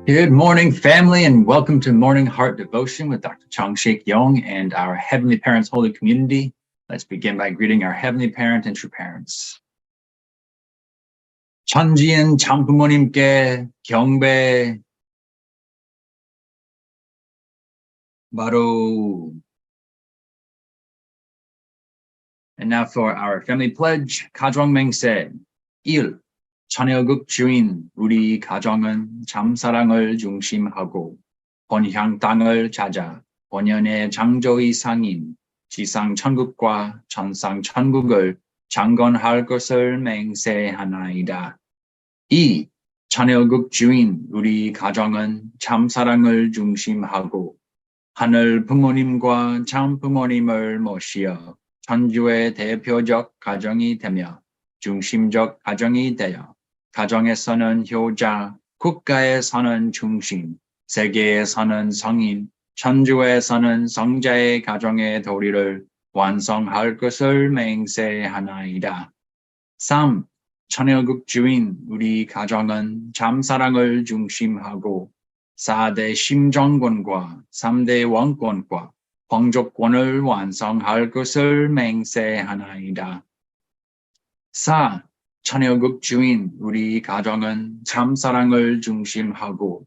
Good morning, family, and welcome to Morning Heart Devotion with Dr. Yong and our Heavenly Parents Holy Community. Let's begin by greeting our Heavenly Parent and true parents. 천지인 참부모님께 경배 바로. And now for our family pledge, 가정맹세 1. 천여국 주인 우리 가정은 참사랑을 중심하고 본향 땅을 찾아 본연의 창조의 상인 지상 천국과 천상 천국을 창건할 것을 맹세하나이다. 2. 천여국 주인 우리 가정은 참사랑을 중심하고 하늘 부모님과 참 부모님을 모시어 천주의 대표적 가정이 되며 중심적 가정이 되어 가정에서는 효자, 국가에서는 중심, 세계에서는 성인, 천주에서는 성자의 가정의 도리를 완성할 것을 맹세하나이다. 3. 천여국 주인 우리 가정은 참사랑을 중심하고 4대 심정권과 3대 원권과皇족권을 완성할 것을 맹세하나이다. 4. 천여국 주인 우리 가정은 참사랑을 중심하고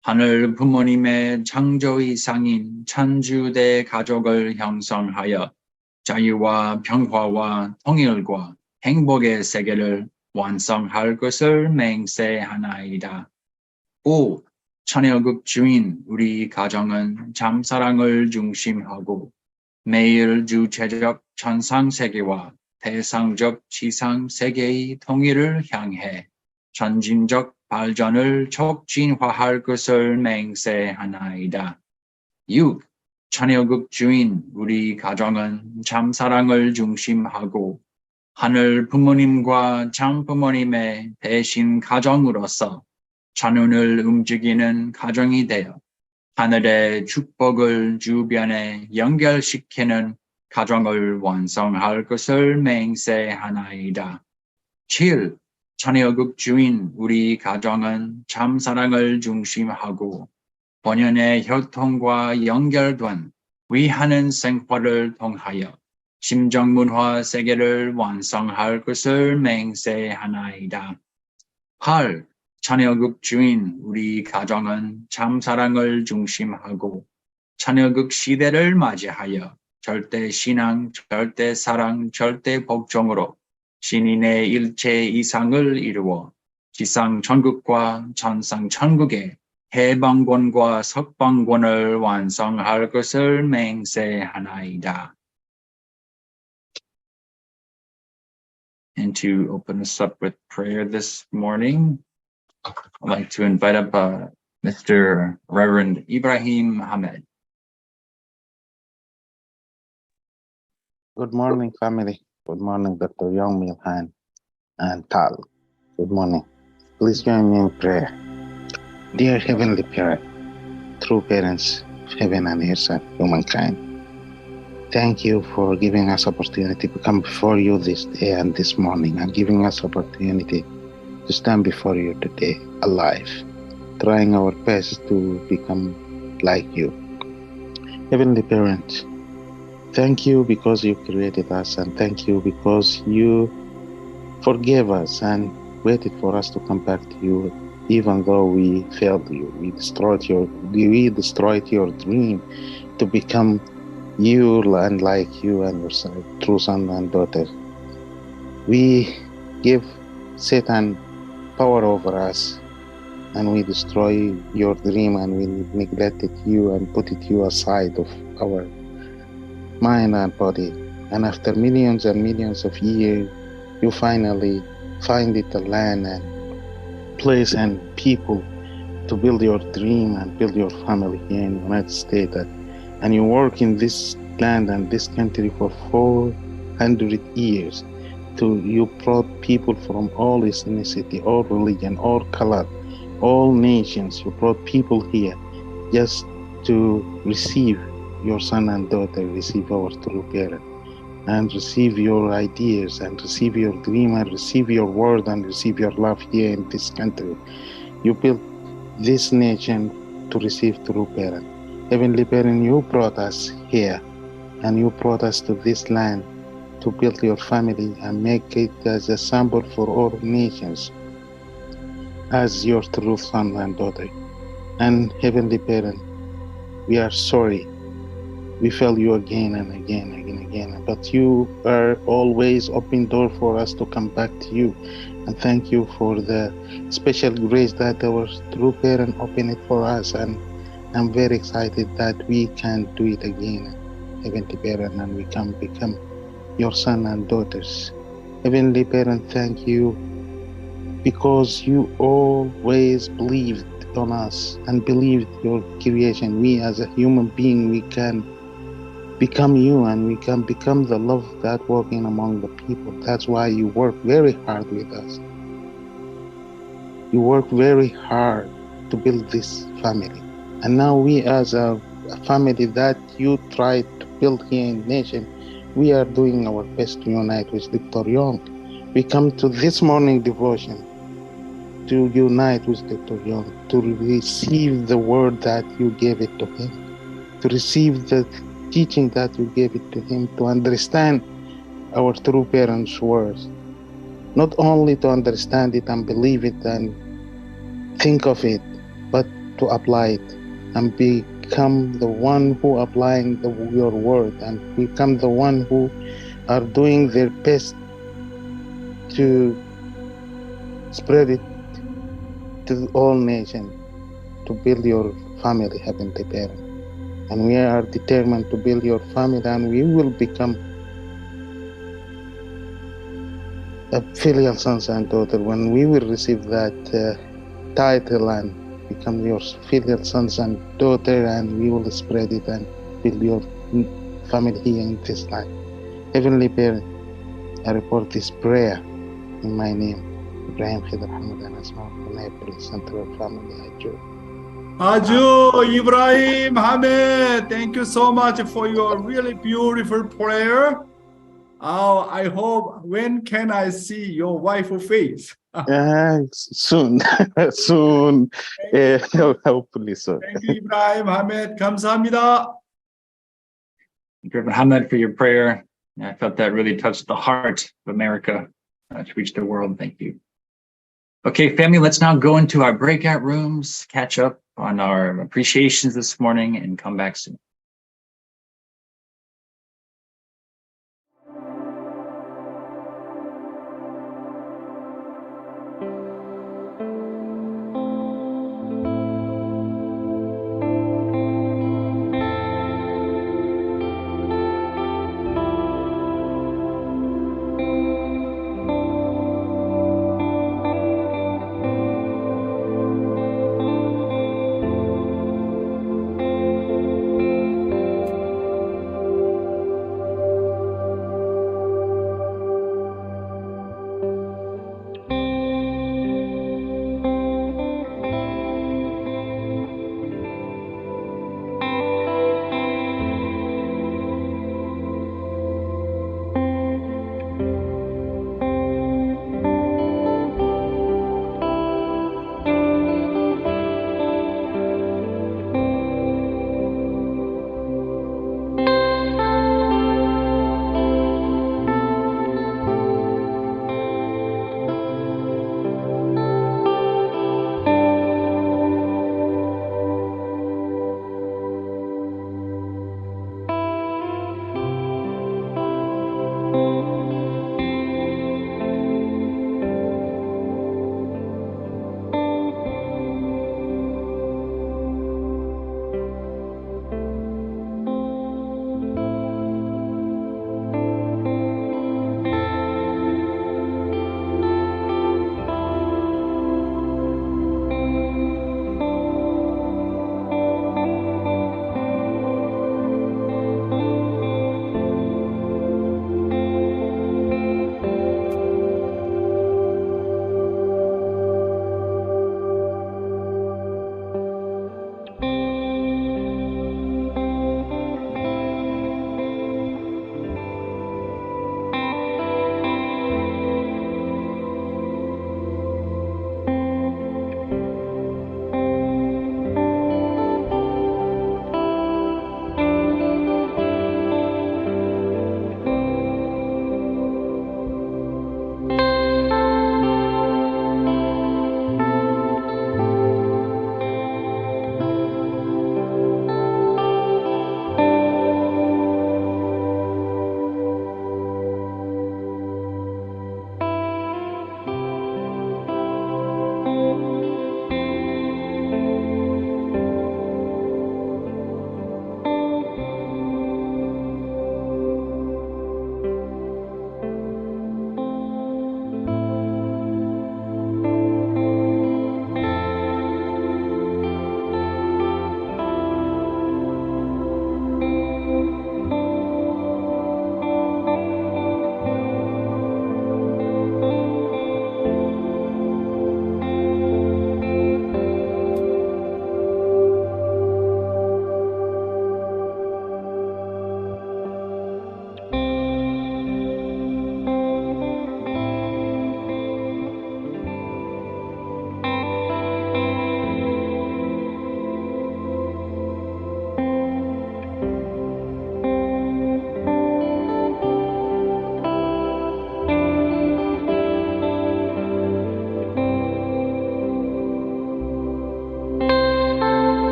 하늘 부모님의 창조의 상인 천주대 가족을 형성하여 자유와 평화와 통일과 행복의 세계를 완성할 것을 맹세하나이다. 5. 천여국 주인 우리 가정은 참사랑을 중심하고 매일 주체적 천상세계와 대상적 지상세계의 통일을 향해 전진적 발전을 촉진화할 것을 맹세하나이다. 6. 천여국 주인 우리 가정은 참사랑을 중심하고 하늘 부모님과 참 부모님의 대신 가정으로서 천운을 움직이는 가정이 되어 하늘의 축복을 주변에 연결시키는 가정을 완성할 것을 맹세하나이다. 7. 천여국 주인 우리 가정은 참사랑을 중심하고 본연의 혈통과 연결된 위하는 생활을 통하여 심정문화 세계를 완성할 것을 맹세하나이다. 8. 천여국 주인 우리 가정은 참사랑을 중심하고 천여국 시대를 맞이하여 절대 신앙, 절대 사랑, 절대 복종으로 신인의 일체 이상을 이루어 지상 천국과 천상 천국의 해방권과 석방권을 완성할 것을 맹세하나이다. And to open us up with prayer this morning, I'd like to invite up Mr. Reverend Ibrahim Ahmed. Good morning, family. Good morning, Dr. Yong, Milhan, and Tal. Good morning. Please join me in prayer. Dear Heavenly Parent, true parents of heaven and earth and humankind, thank you for giving us opportunity to come before you this day and this morning, and giving us opportunity to stand before you today alive, trying our best to become like you. Heavenly Parent, thank you because you created us, and thank you because you forgave us and waited for us to come back to you, even though we failed you. We destroyed your dream to become you and like you and your true son and daughter. We give Satan power over us, and we destroy your dream, and we neglected you and put you aside of our mind and body. And after millions and millions of years, you finally find it a land and place and people to build your dream and build your family here in the United States. And you work in this land and this country for 400 years. You brought people from all ethnicity, all religion, all color, all nations. You brought people here just to receive your son and daughter, receive our true parent, and receive your ideas, and receive your dream, and receive your word, and receive your love here in this country. You built this nation to receive true parent. Heavenly Parent, you brought us here and you brought us to this land to build your family and make it as a symbol for all nations as your true son and daughter. And Heavenly Parent, we are sorry. We fail you again and again and again, but you are always open door for us to come back to you. And thank you for the special grace that our true parent opened it for us. And I'm very excited that we can do it again, Heavenly Parent, and we can become your son and daughters. Heavenly Parent, thank you because you always believed on us and believed your creation. We as a human being, we can become you and we can become the love that working among the people. That's why you work very hard with us. You work very hard to build this family. And now we as a family that you tried to build here in nation, we are doing our best to unite with Dr. Yong. We come to this morning devotion to unite with Dr. Yong, to receive the word that you gave it to him, to receive the teaching that you gave it to him, to understand our true parents' words, not only to understand it and believe it and think of it, but to apply it and become the one who applying your word and become the one who are doing their best to spread it to all nations, to build your family, Heavenly Parent. And we are determined to build your family, and we will become a filial sons and daughter when we will receive that title and become your filial sons and daughter, and we will spread it and build your family here in this land. Heavenly Parent, I report this prayer in my name, Ibrahim Khidr Hamadan Asma, Napoli Central Family, Ajur. Aju Ibrahim Hamed, thank you so much for your really beautiful prayer. Oh, I hope, when can I see your wife's face? Soon, soon, hopefully soon. Thank you, Ibrahim Hamed. 감사합니다. Thank you, Muhammad, for your prayer. I felt that really touched the heart of America to reach the world. Thank you. Okay, family, let's now go into our breakout rooms, catch up on our appreciations this morning, and come back soon.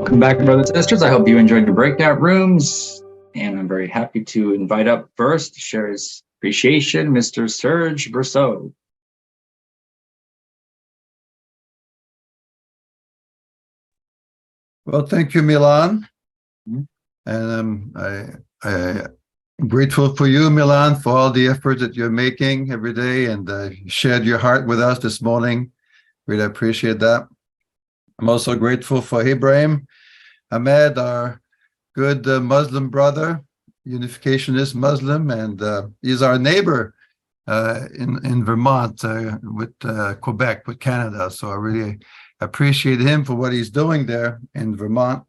Welcome back, brothers and sisters. I hope you enjoyed the breakout rooms. And I'm very happy to invite up first to share his appreciation, Mr. Serge Berceau. Well, thank you, Milan. Mhm. And I'm grateful for you, Milan, for all the efforts that you're making every day, and you shared your heart with us this morning. Really appreciate that. I'm also grateful for Ibrahim Ahmed, our good Muslim brother, unificationist Muslim, and he's our neighbor in Vermont with Quebec, with Canada. So I really appreciate him for what he's doing there in Vermont.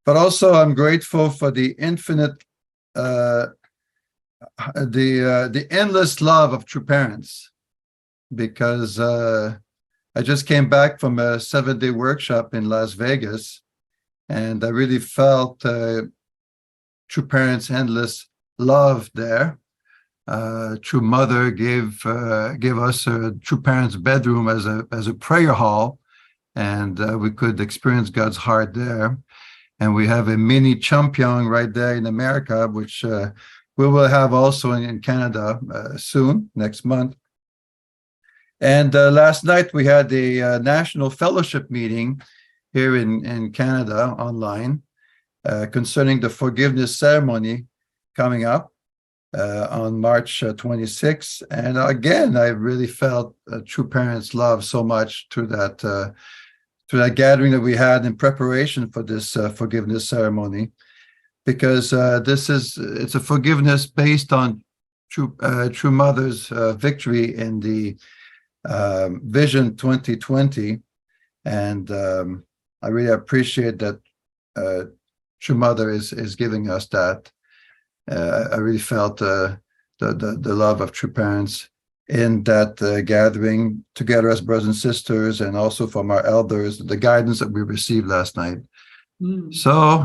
But also I'm grateful for the infinite, the endless love of true parents, because I just came back from a 7-day workshop in Las Vegas, and I really felt true parents' endless love there. True Mother gave us a True Parents bedroom as a prayer hall, and we could experience God's heart there. And we have a mini Champion right there in America, which we will have also in Canada soon, next month. And last night we had a national fellowship meeting here in Canada online concerning the forgiveness ceremony coming up on March 26th. And again, I really felt True Parents' love so much through that gathering that we had in preparation for this forgiveness ceremony, because it's a forgiveness based on True Mother's victory in the Vision 2020, and I really appreciate that True Mother is giving us that. I really felt the love of True Parents in that gathering together as brothers and sisters, and also from our elders, the guidance that we received last night. So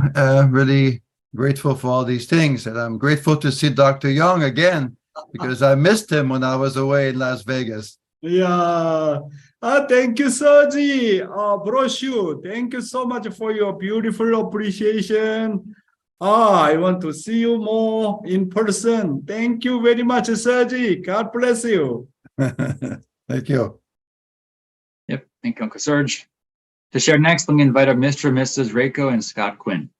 really grateful for all these things, and I'm grateful to see Dr. Yong again, because I missed him when I was away in Las Vegas. Yeah. Thank you, Sergi. Bless you. Thank you so much for your beautiful appreciation. I want to see you more in person. Thank you very much, Sergi. God bless you. Thank you. Yep, thank you, Uncle Serge. To share next, let me invite up Mr. and Mrs. Reiko and Scott Quinn.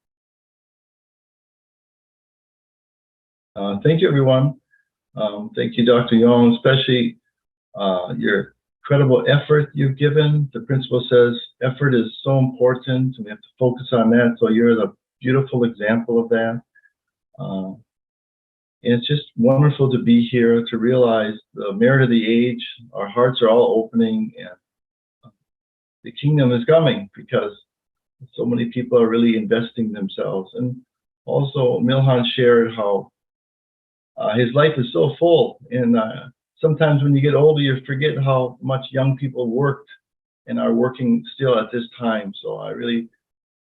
Thank you, everyone. Thank you, Dr. Yong, especially your incredible effort you've given. The principal says effort is so important, and we have to focus on that. So you're the beautiful example of that. And it's just wonderful to be here, to realize the merit of the age. Our hearts are all opening, and the kingdom is coming, because so many people are really investing themselves. And also Milhan shared how his life is so full, and sometimes when you get older, you forget how much young people worked and are working still at this time. So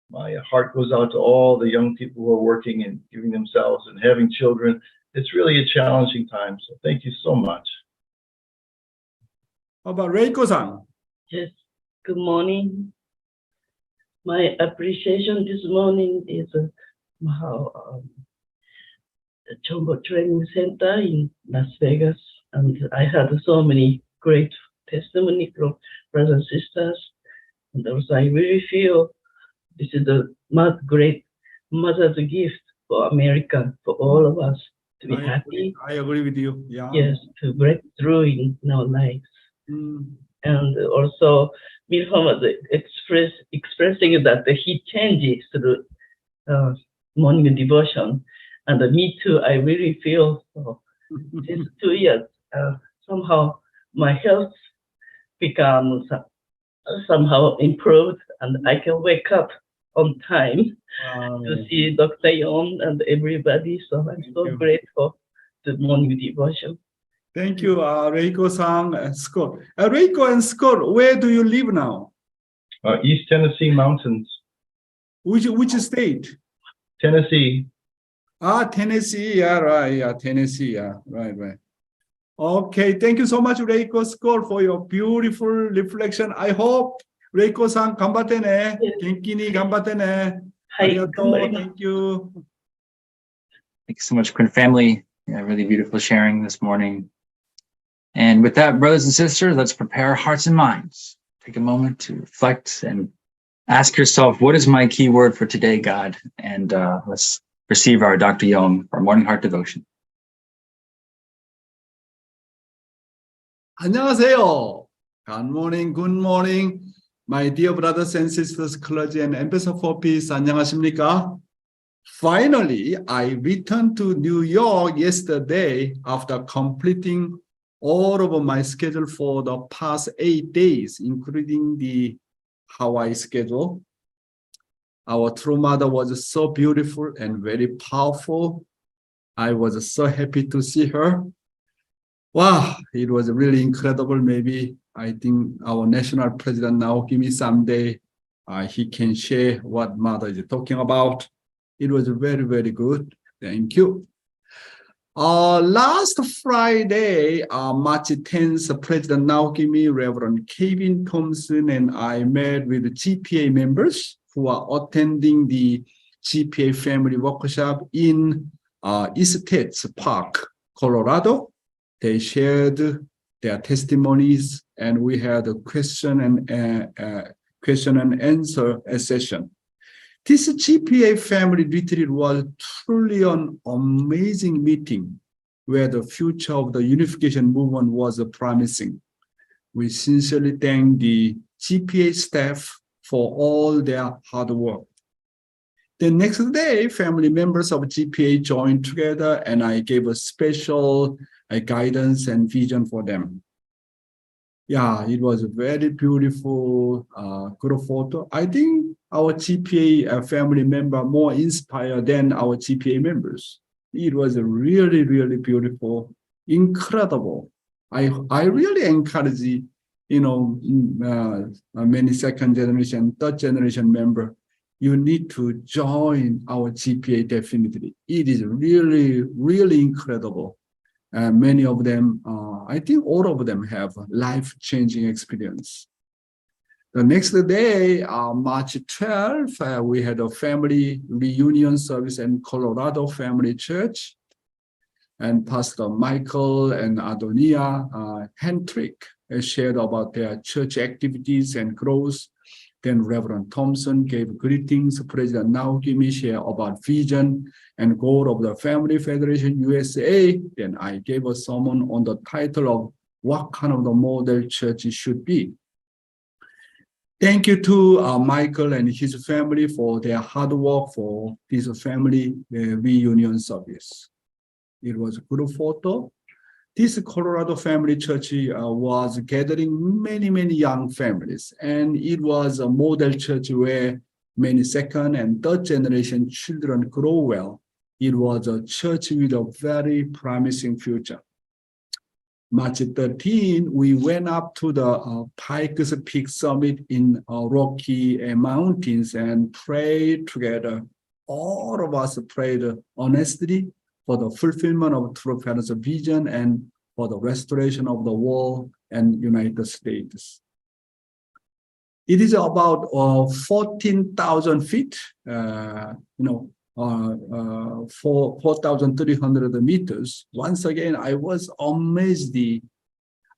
my heart goes out to all the young people who are working and giving themselves and having children. It's really a challenging time. So thank you so much. How about Reiko-san? Yes, good morning. My appreciation this morning is how the Chombo Training Center in Las Vegas, and I had so many great testimony from brothers and sisters, and also I really feel this is the great mother's gift for America, for all of us to be happy. I agree with you. Yeah. Yes, to break through in our lives. And also, Milhan was expressing that he changes to the morning devotion. And me too, I really feel so. These 2 years, somehow my health becomes somehow improved, and I can wake up on time to see Dr. Yong and everybody. So I'm so grateful to morning devotion. Thank you, Reiko-san and Scott. Reiko and Scott, where do you live now? East Tennessee Mountains. Which state? Tennessee. Tennessee. Yeah, right. Yeah, Tennessee. Yeah, right. Okay, thank you so much, Reiko, Scott, for your beautiful reflection. I hope 레이코さん 頑張ってね. Yes. 元気に頑張ってね. はい、ありがとう. 頑張ります。 Thank you. Thank you so much, Quinn family. Yeah, really beautiful sharing this morning. And with that, brothers and sisters, let's prepare our hearts and minds. Take a moment to reflect and ask yourself, what is my key word for today, God? And let's receive our Dr. Yong, our morning heart devotion. 안녕하세요. Good morning, good morning. My dear brothers and sisters, clergy and ambassador for peace. 안녕하십니까? Finally, I returned to New York yesterday after completing all of my schedule for the past 8 days, including the Hawaii schedule. Our true mother was so beautiful and very powerful. I was so happy to see her. Wow, it was really incredible. Maybe I think our national president now, give me someday, he can share what mother is talking about. It was very, very good. Thank you. Last Friday, March 10th, President Naokimi, Reverend Kevin Thompson, and I met with the GPA members who are attending the GPA family workshop in Estates Park, Colorado. They shared their testimonies, and we had a question and answer session. This GPA family retreat was truly an amazing meeting where the future of the unification movement was promising. We sincerely thank the GPA staff for all their hard work. The next day, family members of GPA joined together, and I gave a special guidance and vision for them. Yeah, it was a very beautiful group photo. I think our GPA family member more inspired than our GPA members. It was a really, really beautiful, incredible. I really encourage, many second generation, third generation member, you need to join our GPA definitely. It is really, really incredible. Many of them, I think all of them have life-changing experience. The next day, March 12th, we had a family reunion service in Colorado Family Church. And Pastor Michael and Adonia Hendrick shared about their church activities and growth. Then Reverend Thompson gave greetings. President Naokimi shared about vision and goal of the Family Federation USA. Then I gave a sermon on the title of what kind of the model church should be. Thank you to Michael and his family for their hard work for this family reunion service. It was a good photo. This Colorado Family Church was gathering many, many young families, and it was a model church where many second and third generation children grow well. It was a church with a very promising future. March 13, we went up to the Pikes Peak Summit in Rocky Mountains and prayed together. All of us prayed honestly for the fulfillment of true parents' vision and for the restoration of the world and United States. It is about 14,000 feet, 4,300 meters. Once again, I was amazed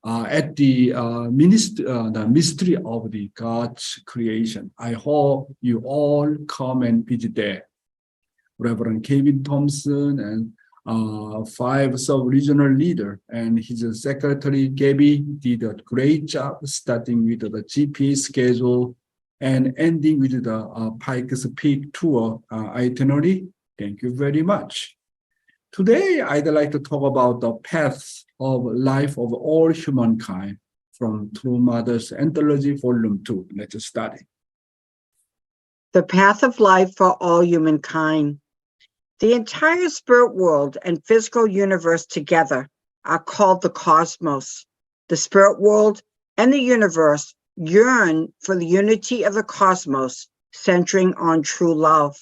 at the mystery of the God's creation. I hope you all come and visit there. Reverend Kevin Thompson and 5 sub-regional leader and his secretary Gabby did a great job starting with the GPA schedule and ending with the Pikes Peak tour itinerary. Thank you very much. Today, I'd like to talk about the paths of life of all humankind from True Mother's Anthology Volume 2. Let's start. The path of life for all humankind. The entire spirit world and physical universe together are called the cosmos. The spirit world and the universe yearn for the unity of the cosmos, centering on true love.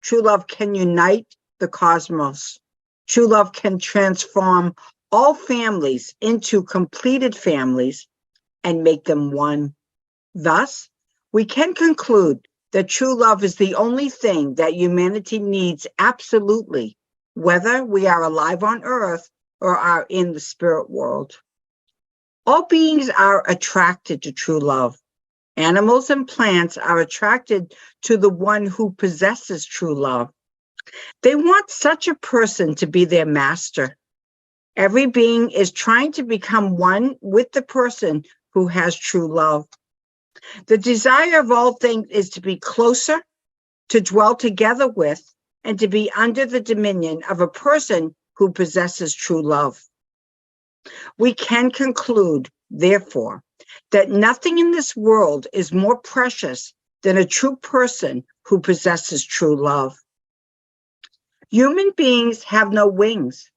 True love can unite the cosmos. True love can transform all families into completed families and make them one. Thus, we can conclude that true love is the only thing that humanity needs absolutely, whether we are alive on earth or are in the spirit world. All beings are attracted to true love. Animals and plants are attracted to the one who possesses true love. They want such a person to be their master. Every being is trying to become one with the person who has true love. The desire of all things is to be closer, to dwell together with, and to be under the dominion of a person who possesses true love. We can conclude, therefore, that nothing in this world is more precious than a true person who possesses true love. Human beings have no wings.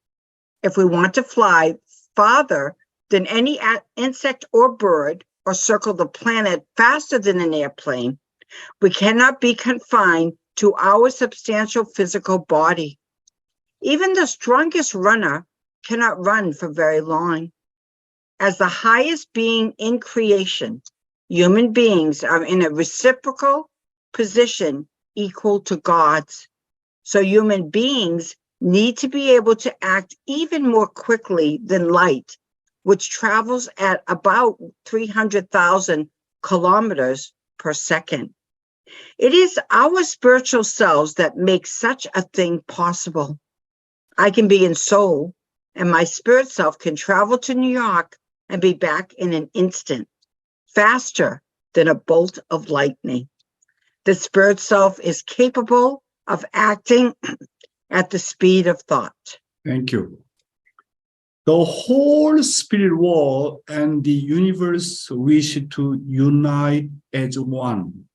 If we want to fly farther than any insect or bird, or circle the planet faster than an airplane, we cannot be confined to our substantial physical body. Even the strongest runner cannot run for very long. As the highest being in creation, human beings are in a reciprocal position equal to God's. So human beings need to be able to act even more quickly than light, which travels at about 300,000 kilometers per second. It is our spiritual selves that make such a thing possible. I can be in Seoul, and my spirit self can travel to New York and be back in an instant, faster than a bolt of lightning. The spirit self is capable of acting at the speed of thought. Thank you. The whole spirit world and the universe wish to unite as one.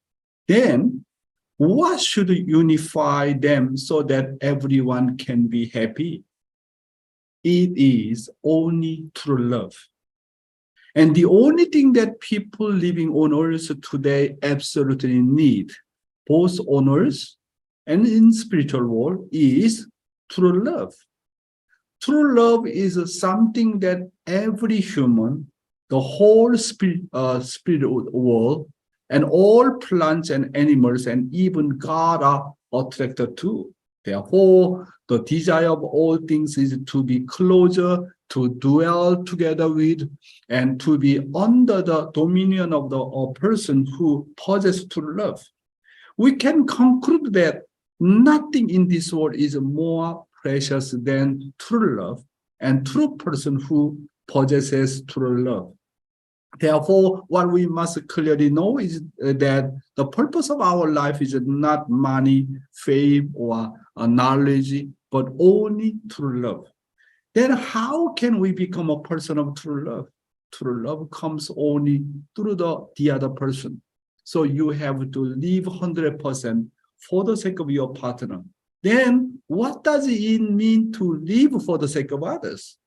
Then, what should unify them so that everyone can be happy? It is only true love. And the only thing that people living on earth today absolutely need, both on earth and in spiritual world, is true love. True love is something that every human, the whole spirit world, and all plants and animals, and even God are attracted to. Therefore, the desire of all things is to be closer, to dwell together with, and to be under the dominion of a person who possesses true love. We can conclude that nothing in this world is more precious than true love and true person who possesses true love. Therefore, what we must clearly know is that the purpose of our life is not money, fame, or knowledge, but only true love. Then how can we become a person of true love? True love comes only through the other person. So you have to live 100% for the sake of your partner. Then what does it mean to live for the sake of others?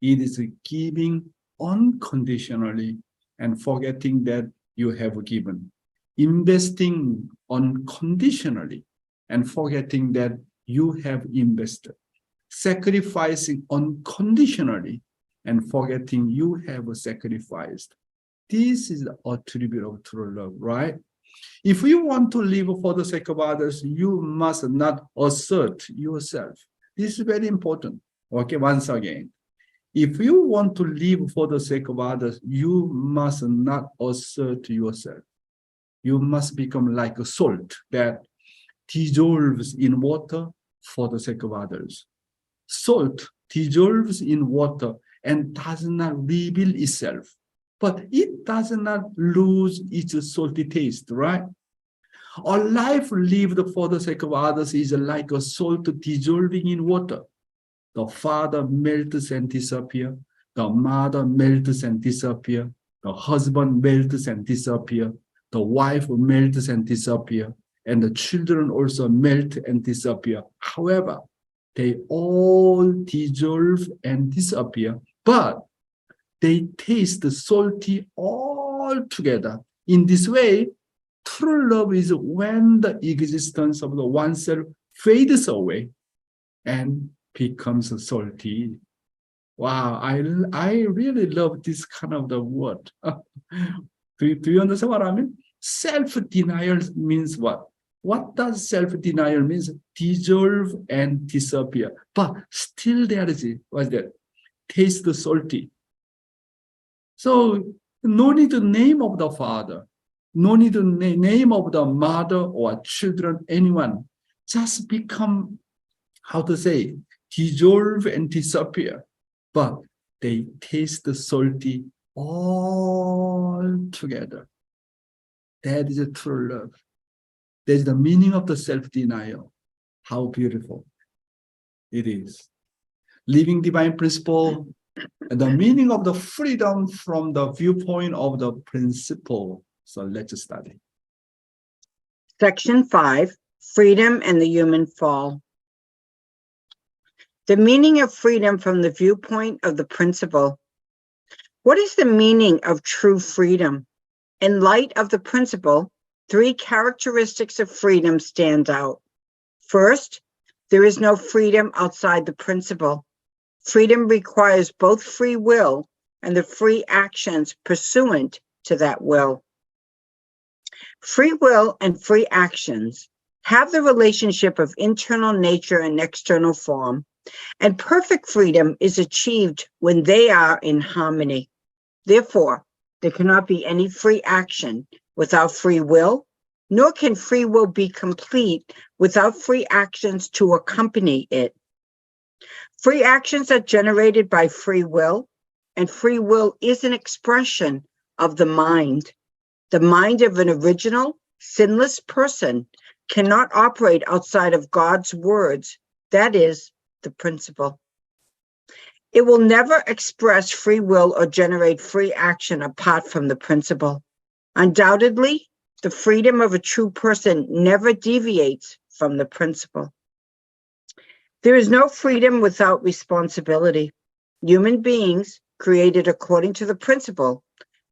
It is giving unconditionally and forgetting that you have given. Investing unconditionally and forgetting that you have invested. Sacrificing unconditionally and forgetting you have sacrificed. This is the attribute of true love, right? If you want to live for the sake of others, you must not assert yourself. This is very important. Okay, once again. If you want to live for the sake of others, you must not assert yourself. You must become like a salt that dissolves in water for the sake of others. Salt dissolves in water and does not reveal itself, but it does not lose its salty taste, right? A life lived for the sake of others is like a salt dissolving in water. The father melts and disappears. The mother melts and disappears. The husband melts and disappears. The wife melts and disappears. And the children also melt and disappear. However, they all dissolve and disappear, but they taste salty all together. In this way, true love is when the existence of the oneself fades away and becomes salty. Wow, I really love this kind of the word. Do you understand what I mean? Self-denial means what? What does self-denial mean? Dissolve and disappear. But still there is, what's that? Taste salty. So no need to name of the father. No need to name of the mother or children, anyone. Just become, how to say, dissolve and disappear. But they taste salty all together. That is a true love. That is the meaning of the self-denial. How beautiful it is. Living divine principle, and the meaning of the freedom from the viewpoint of the principle. So let's study. Section 5, Freedom and the Human Fall. The meaning of freedom from the viewpoint of the principle. What is the meaning of true freedom? In light of the principle, 3 characteristics of freedom stand out. First, there is no freedom outside the principle. Freedom requires both free will and the free actions pursuant to that will. Free will and free actions have the relationship of internal nature and external form, and perfect freedom is achieved when they are in harmony. Therefore, there cannot be any free action without free will, nor can free will be complete without free actions to accompany it. Free actions are generated by free will, and free will is an expression of the mind. The mind of an original, sinless person cannot operate outside of God's words, that is, the principle. It will never express free will or generate free action apart from the principle. Undoubtedly, the freedom of a true person never deviates from the principle. There is no freedom without responsibility. Human beings, created according to the principle,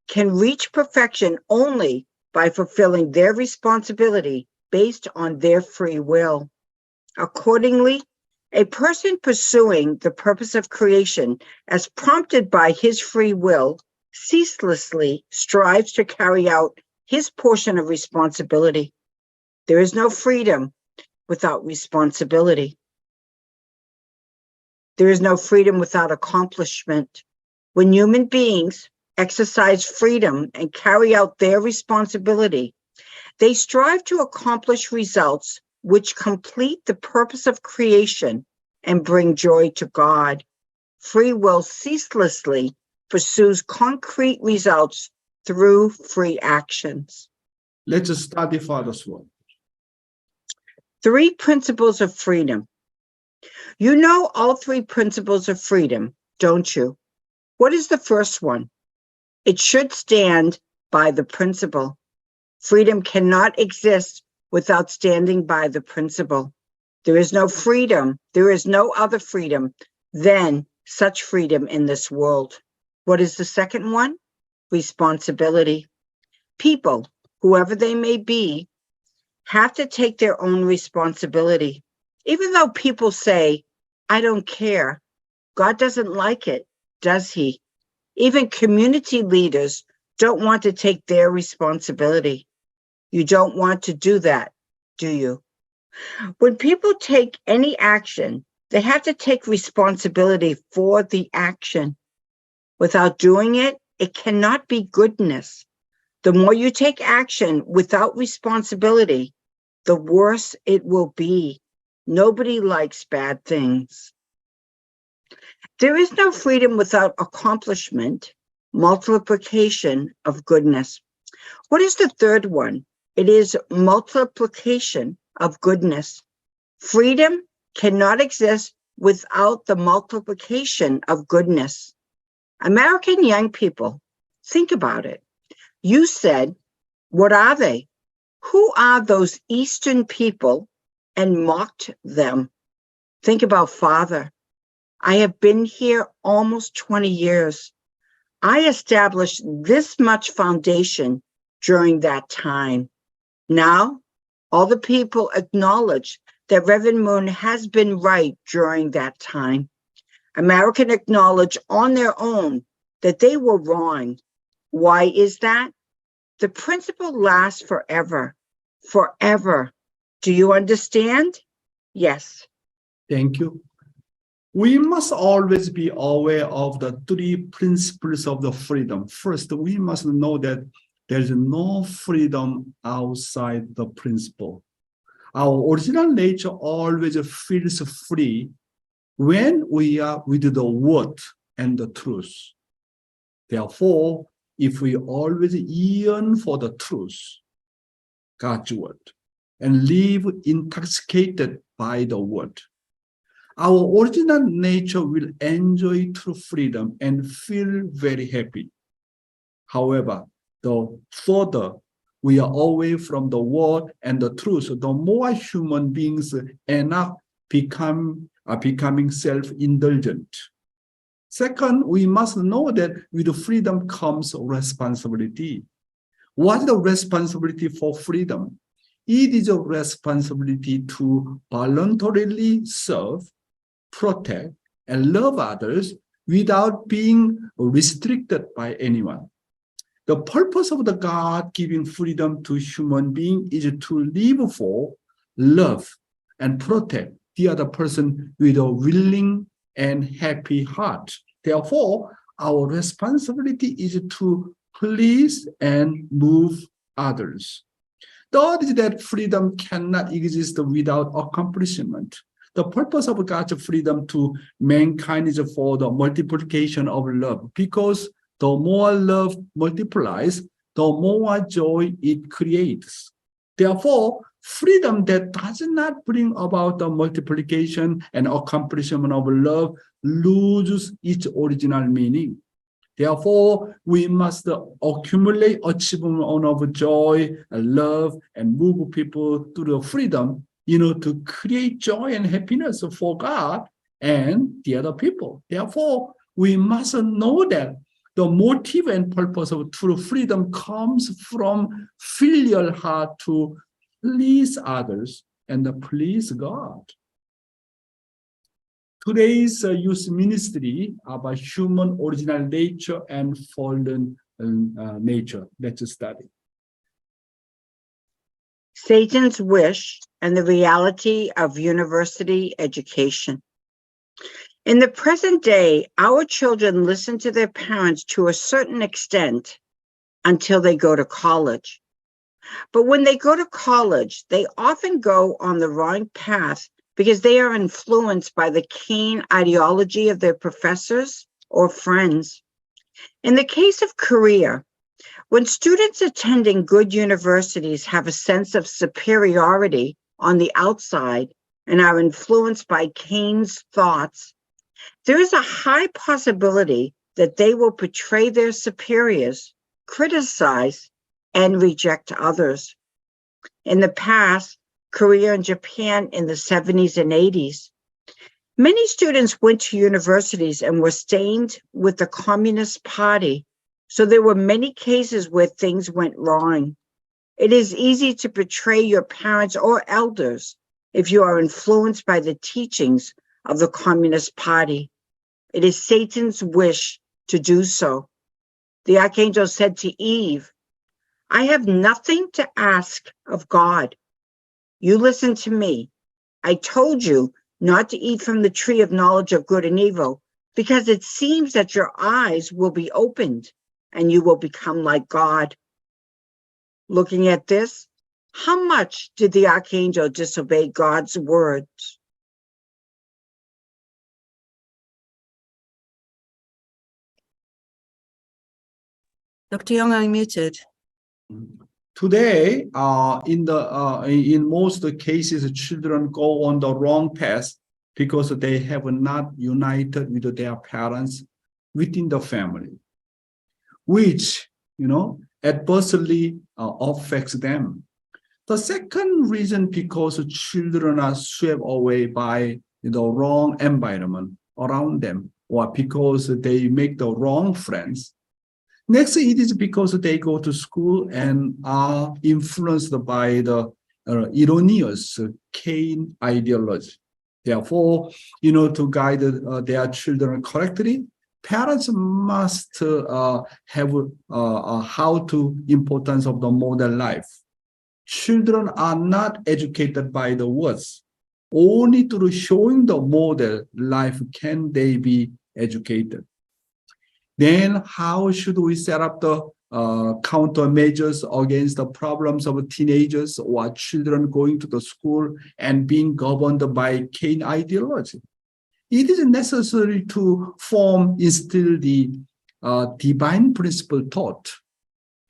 can reach perfection only by fulfilling their responsibility based on their free will. Accordingly, a person pursuing the purpose of creation as prompted by his free will ceaselessly strives to carry out his portion of responsibility. There is no freedom without responsibility. There is no freedom without accomplishment. When human beings exercise freedom and carry out their responsibility, they strive to accomplish results which complete the purpose of creation and bring joy to God. Free will ceaselessly pursues concrete results through free actions. Let's study Father's word. 3 principles of freedom. You know all 3 principles of freedom, don't you? What is the first one? It should stand by the principle. Freedom cannot exist without standing by the principle. There is no freedom, there is no other freedom than such freedom in this world. What is the second one? Responsibility. People, whoever they may be, have to take their own responsibility. Even though people say, I don't care, God doesn't like it, does he? Even community leaders don't want to take their responsibility. You don't want to do that, do you? When people take any action, they have to take responsibility for the action. Without doing it, it cannot be goodness. The more you take action without responsibility, the worse it will be. Nobody likes bad things. There is no freedom without accomplishment, multiplication of goodness. What is the third one? It is multiplication of goodness. Freedom cannot exist without the multiplication of goodness. American young people, think about it. You said, what are they? Who are those Eastern people? And mocked them. Think about Father. I have been here almost 20 years. I established this much foundation during that time. Now, all the people acknowledge that Reverend Moon has been right during that time. Americans acknowledge on their own that they were wrong. Why is that? The principle lasts forever, forever. Do you understand? Yes. Thank you. We must always be aware of the three principles of the freedom. First, we must know that there is no freedom outside the principle. Our original nature always feels free when we are with the word and the truth. Therefore, if we always yearn for the truth, God's word, and live intoxicated by the word, our original nature will enjoy true freedom and feel very happy. However, the further we are away from the word and the truth, the more human beings end up becoming self-indulgent. Second, we must know that with freedom comes responsibility. What is the responsibility for freedom? It is a responsibility to voluntarily serve, protect, and love others without being restricted by anyone. The purpose of the God-giving freedom to human beings is to live for, love, and protect the other person with a willing and happy heart. Therefore, our responsibility is to please and move others. Third is that freedom cannot exist without accomplishment. The purpose of God's freedom to mankind is for the multiplication of love, because the more love multiplies, the more joy it creates. Therefore, freedom that does not bring about the multiplication and accomplishment of love loses its original meaning. Therefore, we must accumulate achievement of joy and love and move people to the freedom, to create joy and happiness for God and the other people. Therefore, we must know that the motive and purpose of true freedom comes from filial heart to please others and please God. Today's youth ministry about human original nature and fallen nature. Let's study. Satan's wish and the reality of university education. In the present day, our children listen to their parents to a certain extent until they go to college. But when they go to college, they often go on the wrong path because they are influenced by the keen ideology of their professors or friends. In the case of Korea, when students attending good universities have a sense of superiority on the outside and are influenced by Kane's thoughts, there is a high possibility that they will betray their superiors, criticize, and reject others. In the past, Korea and Japan in the 70s and 80s, many students went to universities and were stained with the Communist Party, so there were many cases where things went wrong. It is easy to betray your parents or elders if you are influenced by the teachings of the Communist Party. It is Satan's wish to do so. The archangel said to Eve, "I have nothing to ask of God. You listen to me. I told you not to eat from the tree of knowledge of good and evil, because it seems that your eyes will be opened and you will become like God." Looking at this, how much did the archangel disobey God's words? Dr. Yong, I'm muted. Today, in most cases, children go on the wrong path because they have not united with their parents within the family, which, adversely affects them. The second reason, because children are swept away by the wrong environment around them, or because they make the wrong friends. Next, it is because they go to school and are influenced by the erroneous Cain ideology. Therefore, to guide their children correctly, parents must have how to importance of the modern life. Children are not educated by the words. Only through showing the model life can they be educated. Then how should we set up the countermeasures against the problems of teenagers or children going to the school and being governed by Cain ideology? It is necessary to instill the divine principle taught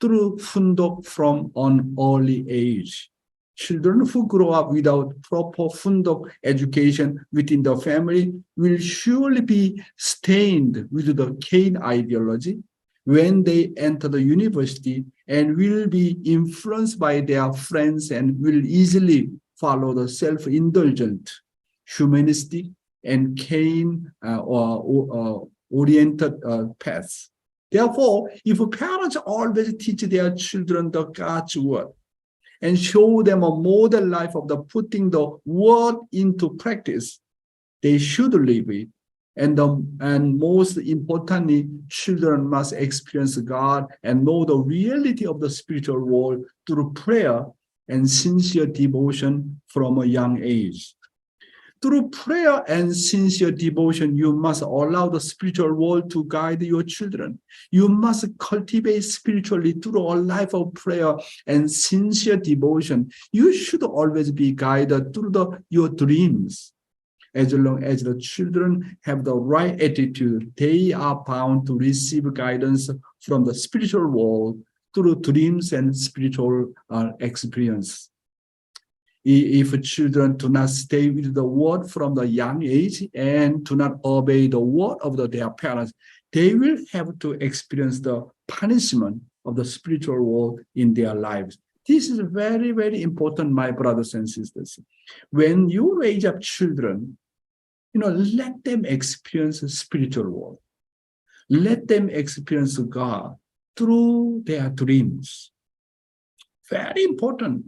through fundok from an early age. Children who grow up without proper fundok education within the family will surely be stained with the Cain ideology when they enter the university and will be influenced by their friends and will easily follow the self-indulgent, humanistic, and Cain oriented paths. Therefore, if parents always teach their children the God's word and show them a model life of the putting the word into practice, they should live it. And most importantly, children must experience God and know the reality of the spiritual world through prayer and sincere devotion from a young age. Through prayer and sincere devotion, you must allow the spiritual world to guide your children. You must cultivate spiritually through a life of prayer and sincere devotion. You should always be guided through your dreams. As long as the children have the right attitude, they are bound to receive guidance from the spiritual world through dreams and spiritual experience. If children do not stay with the word from the young age and do not obey the word of their parents, they will have to experience the punishment of the spiritual world in their lives. This is very, very important, my brothers and sisters. When you raise up children, let them experience the spiritual world. Let them experience God through their dreams. Very important.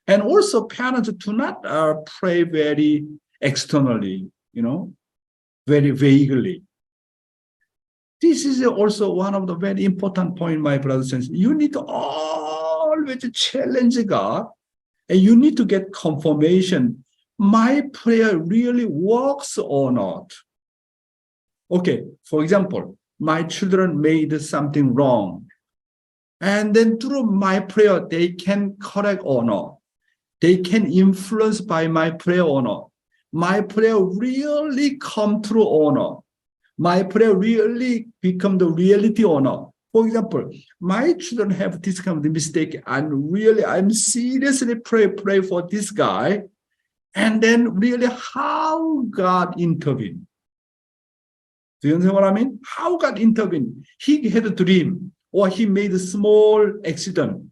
And also, parents do not pray very externally, very vaguely. This is also one of the very important points, my brothers and sisters. You need to always challenge God, and you need to get confirmation. My prayer really works or not? Okay, for example, my children made something wrong. And then through my prayer, they can correct or not. They can influence by my prayer or not. My prayer really come true or not. My prayer really become the reality or not. For example, my children have this kind of mistake, and really I'm seriously pray for this guy, and then really how God intervened. Do you understand what I mean? How God intervened. He had a dream, or he made a small accident.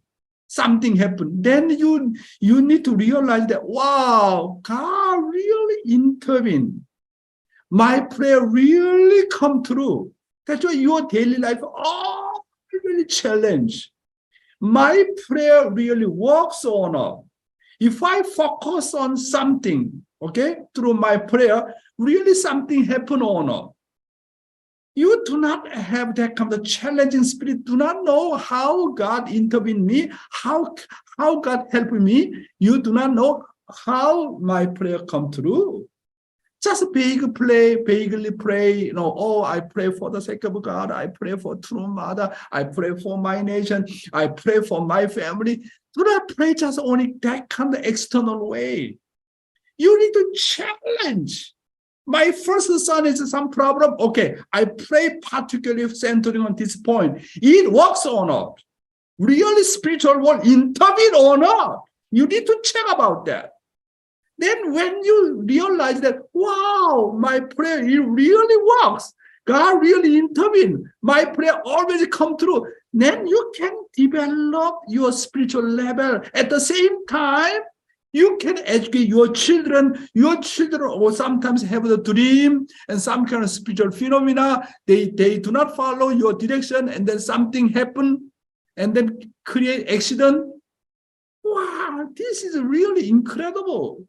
Something happened. Then you need to realize that, wow, God really intervened. My prayer really come true. That's why your daily life really challenge. My prayer really works or not. If I focus on something, through my prayer, really something happen or not. You do not have that kind of challenging spirit, do not know how God intervened me, how God helped me. You do not know how my prayer come true. Just vaguely pray, I pray for the sake of God, I pray for true mother, I pray for my nation, I pray for my family. Do not pray just only that kind of external way. You need to challenge. My first son is some problem. Okay, I pray particularly centering on this point. It works or not? Really spiritual world intervene or not? You need to check about that. Then when you realize that, wow, my prayer, it really works. God really intervened. My prayer always come true. Then you can develop your spiritual level. At the same time, you can educate your children. Your children will sometimes have the dream and some kind of spiritual phenomena. They do not follow your direction, and then something happen, and then create accident. Wow, this is really incredible.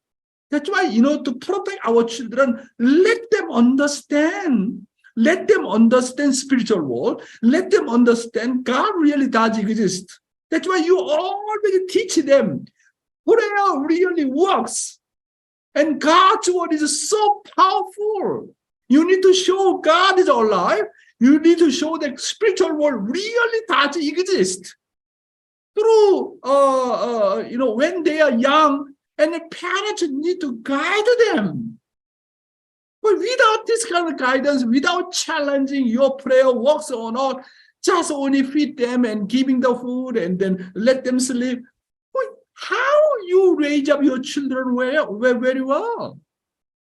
That's why, to protect our children, let them understand Let them understand spiritual world. Let them understand God really does exist. That's why you always teach them. Prayer really works. And God's word is so powerful. You need to show God is alive. You need to show that spiritual world really does exist. Through, when they are young, and the parents need to guide them. But without this kind of guidance, without challenging your prayer works or not, just only feed them and giving the food and then let them sleep. How you raise up your children very well?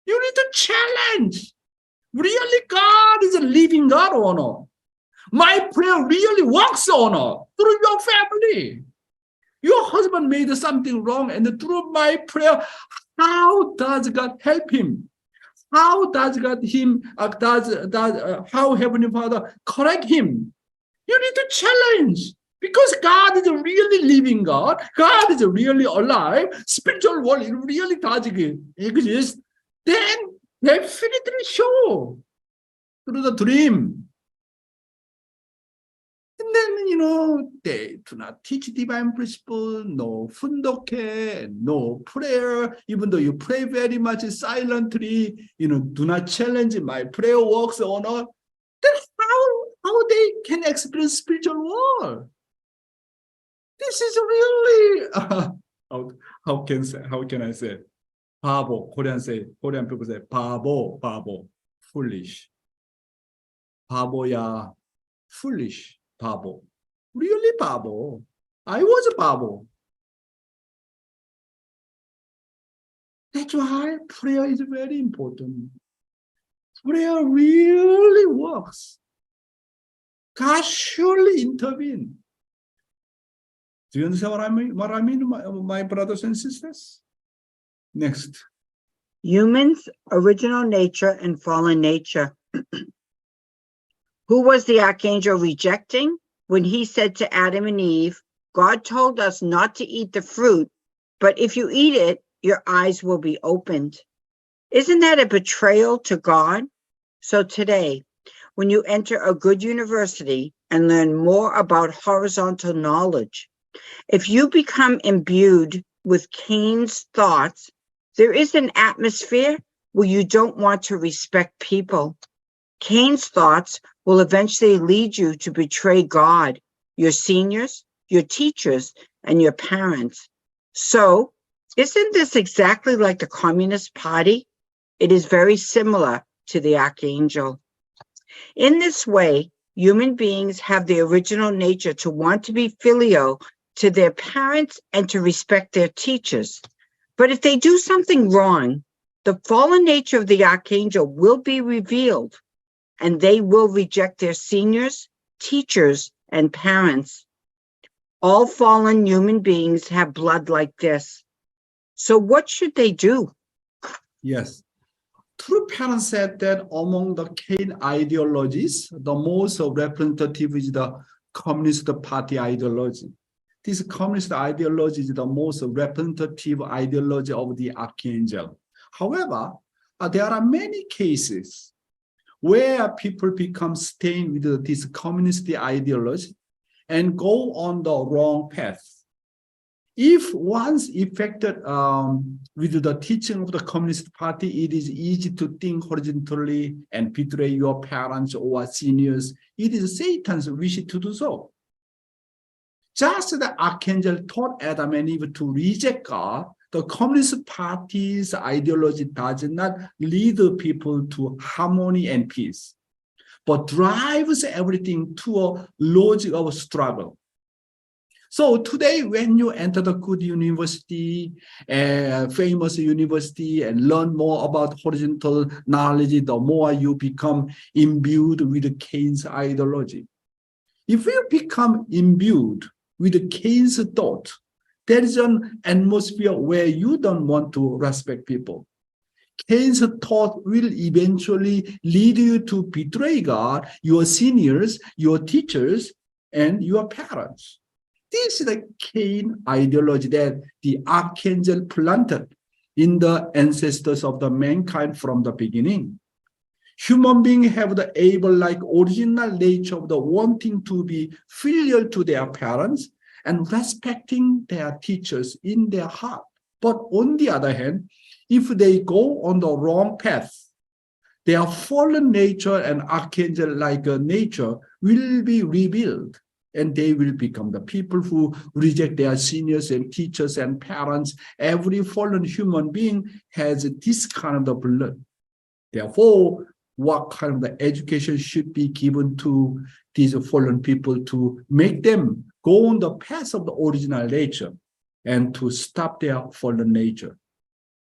You need to challenge. Really, God is a living God or not? My prayer really works or not? Through your family. Your husband made something wrong, and through my prayer, how does God help him? How does God how Heavenly Father correct him? You need to challenge. Because God is a really living God. God is really alive. Spiritual world really does exist. Then definitely show through the dream. And then, they do not teach divine principle, no fundoke, no prayer. Even though you pray very much silently, do not challenge my prayer works or not. Then how they can experience spiritual world? This is really how can I say? 바보. Korean people say 바보, foolish. 바보야, foolish, 바보. Really 바보. I was a 바보. That's why prayer is very important. Prayer really works. God surely intervenes. Do you understand what I mean, my brothers and sisters? Next. Humans' original nature and fallen nature. Who was the archangel rejecting? When he said to Adam and Eve, God told us not to eat the fruit, but if you eat it, your eyes will be opened. Isn't that a betrayal to God? So today, when you enter a good university and learn more about horizontal knowledge, if you become imbued with Cain's thoughts, there is an atmosphere where you don't want to respect people. Cain's thoughts will eventually lead you to betray God, your seniors, your teachers, and your parents. So, isn't this exactly like the Communist Party? It is very similar to the archangel. In this way, human beings have the original nature to want to be filial to their parents and to respect their teachers. But if they do something wrong, the fallen nature of the archangel will be revealed, and they will reject their seniors, teachers, and parents. All fallen human beings have blood like this. So what should they do? Yes. True parents said that among the Cain ideologies, the most representative is the Communist Party ideology. This communist ideology is the most representative ideology of the archangel. However, there are many cases where people become stained with this communist ideology and go on the wrong path. If once affected with the teaching of the Communist Party, it is easy to think horizontally and betray your parents or seniors. It is Satan's wish to do so. Just the archangel taught Adam and Eve to reject God, the Communist Party's ideology does not lead people to harmony and peace, but drives everything to a logic of struggle. So today, when you enter the good university, famous university, and learn more about horizontal knowledge, the more you become imbued with Cain's ideology. If you become imbued with Cain's thought, there is an atmosphere where you don't want to respect people. Cain's thought will eventually lead you to betray God, your seniors, your teachers, and your parents. This is the Cain ideology that the archangel planted in the ancestors of the mankind from the beginning. Human beings have the able, like original nature of the wanting to be filial to their parents and respecting their teachers in their heart. But on the other hand, if they go on the wrong path, their fallen nature and archangel-like nature will be revealed, and they will become the people who reject their seniors and teachers and parents. Every fallen human being has this kind of blood. Therefore, what kind of the education should be given to these fallen people to make them go on the path of the original nature and to stop their fallen nature?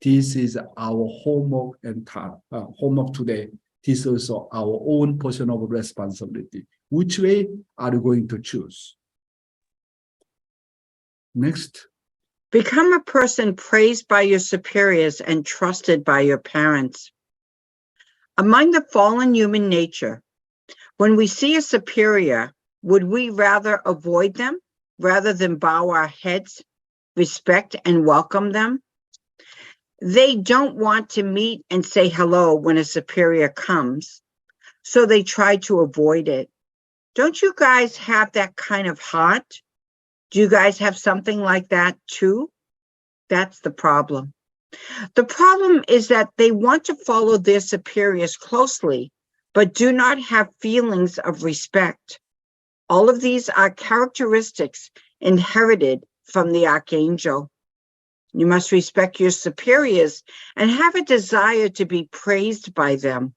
This is our homework and homework today. This is also our own personal responsibility. Which way are you going to choose? Next. Become a person praised by your superiors and trusted by your parents. Among the fallen human nature, when we see a superior, would we rather avoid them rather than bow our heads, respect and welcome them? They don't want to meet and say hello when a superior comes, so they try to avoid it. Don't you guys have that kind of heart? Do you guys have something like that too? That's the problem. The problem is that they want to follow their superiors closely, but do not have feelings of respect. All of these are characteristics inherited from the archangel. You must respect your superiors and have a desire to be praised by them.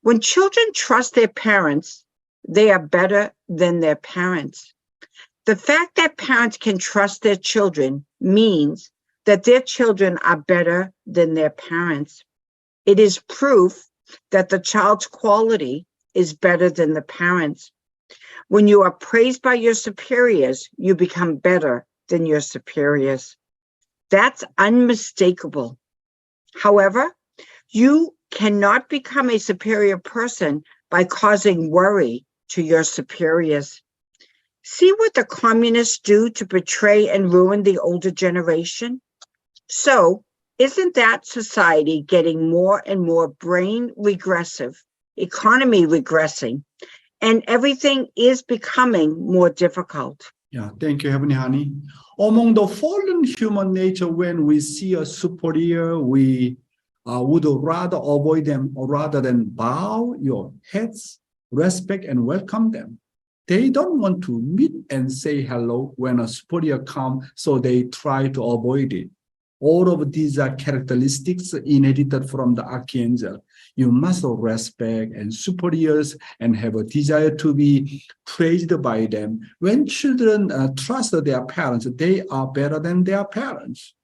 When children trust their parents, they are better than their parents. The fact that parents can trust their children means that their children are better than their parents. It is proof that the child's quality is better than the parents. When you are praised by your superiors, you become better than your superiors. That's unmistakable. However, you cannot become a superior person by causing worry to your superiors. See what the communists do to betray and ruin the older generation? So, isn't that society getting more and more brain regressive, economy regressing, and everything is becoming more difficult? Yeah, thank you, Heavenly Honey. Among the fallen human nature, when we see a superior, we would rather avoid them rather than bow your heads, respect and welcome them. They don't want to meet and say hello when a superior comes, so they try to avoid it. All of these are characteristics inherited from the archangel. You must respect and superiors and have a desire to be praised by them. When children trust their parents, they are better than their parents.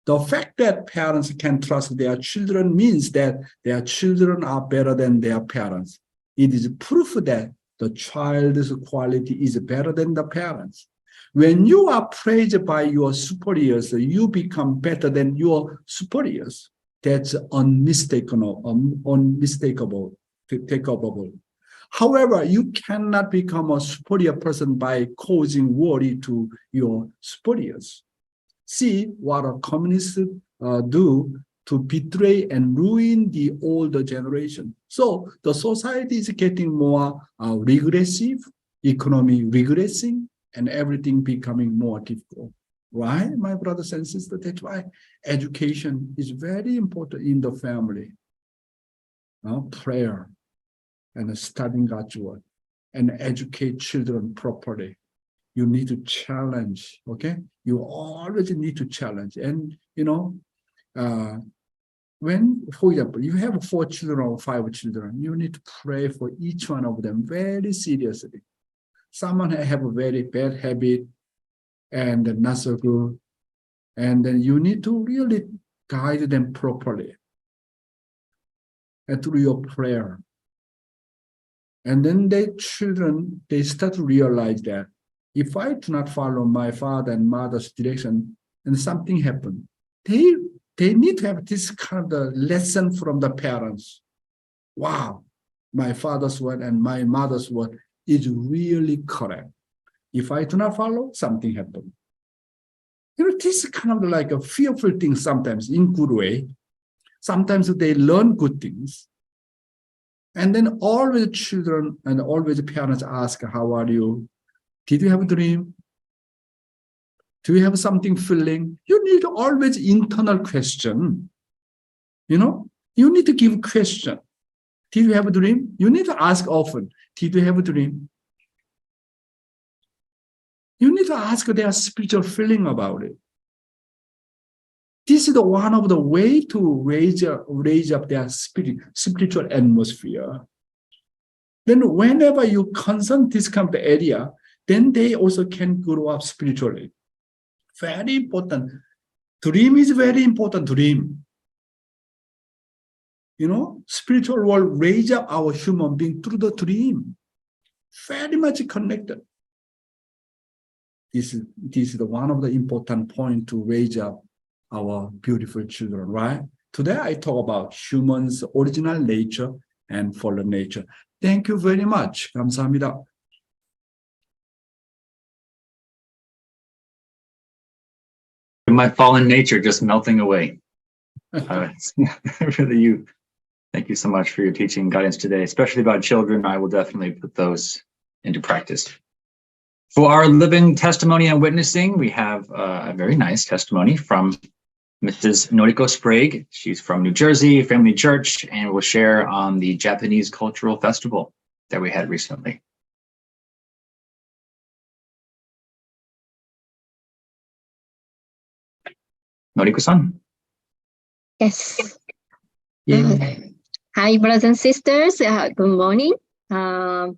The fact that parents can trust their children means that their children are better than their parents. It is proof that the child's quality is better than the parents. When you are praised by your superiors, you become better than your superiors. That's unmistakable. However, you cannot become a superior person by causing worry to your superiors. See what a communist do to betray and ruin the older generation. So the society is getting more regressive, economy regressing, and everything becoming more difficult. Right, my brothers and sisters? That's why education is very important in the family. Prayer and studying God's word and educate children properly. You need to challenge, okay? You always need to challenge. And, when, for example, you have 4 children or 5 children, you need to pray for each one of them very seriously. Someone have a very bad habit and not so good, and then you need to really guide them properly and through your prayer. And then they start to realize that if I do not follow my father and mother's direction and something happened, they need to have this kind of lesson from the parents. Wow, my father's word and my mother's word is really correct. If I do not follow, something happened. This is kind of like a fearful thing sometimes in good way. Sometimes they learn good things. And then always children and always parents ask, how are you? Did you have a dream? Do you have something feeling? You need always internal question. You need to give question. Did you have a dream? You need to ask often. Did you have a dream? You need to ask their spiritual feeling about it. This is one of the way to raise up their spiritual atmosphere. Then whenever you concern this kind of area, then they also can grow up spiritually. Very important. Dream is very important, dream. Spiritual world raise up our human being through the dream. Very much connected. This is one of the important points to raise up our beautiful children, right? Today I talk about humans' original nature and fallen nature. Thank you very much. 감사합니다. My fallen nature just melting away. Really, thank you so much for your teaching and guidance today, especially about children. I will definitely put those into practice. For our living testimony and witnessing, we have a very nice testimony from Mrs. Noriko Sprague. She's from New Jersey, Family Church, and will share on the Japanese Cultural Festival that we had recently. Noriko-san. Yes. Yay. Hi, brothers and sisters. Good morning. Thank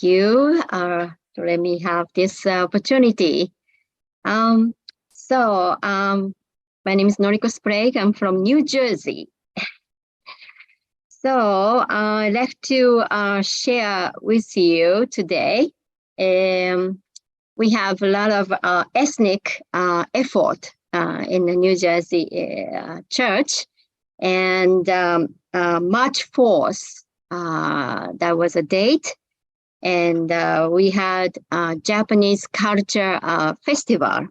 you to let me have this opportunity. My name is Noriko Sprague. I'm from New Jersey. So I'd like to share with you today. We have a lot of ethnic effort in the New Jersey church. And March 4th, that was a date. And we had a Japanese culture festival.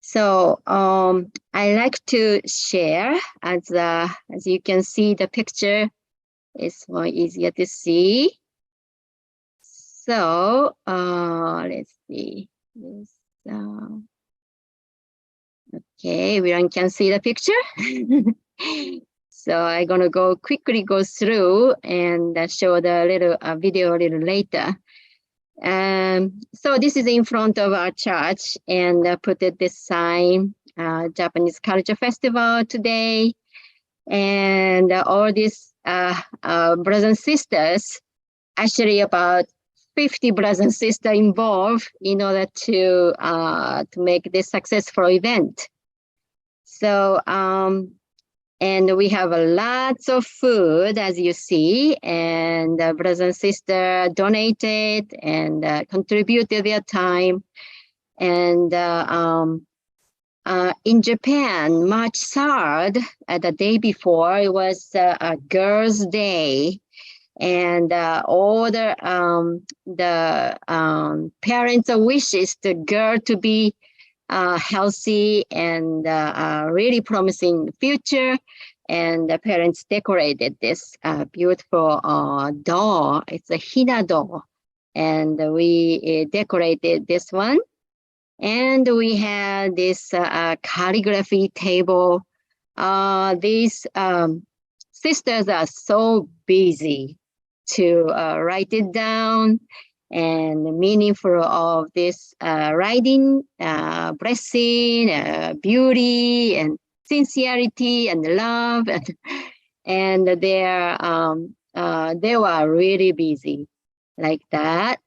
So I like to share, as you can see, the picture is more easier to see. So let's see. Okay, everyone can see the picture. So I'm gonna quickly go through and show the little video a little later. So this is in front of our church, and put this sign, Japanese Culture Festival today. And all these brothers and sisters, actually about 50 brothers and sisters involved in order to make this successful event. So, and we have lots of food, as you see, and brothers and sisters donated and contributed their time. And in Japan, March 3rd, the day before, it was a Girls' Day. And all the parents' wishes the girl to be healthy and really promising future. And the parents decorated this beautiful doll. It's a hina doll. And we decorated this one. And we had this calligraphy table. These sisters are so busy to write it down, and the meaningful of this writing, blessing, beauty, and sincerity, and love, and they were really busy like that.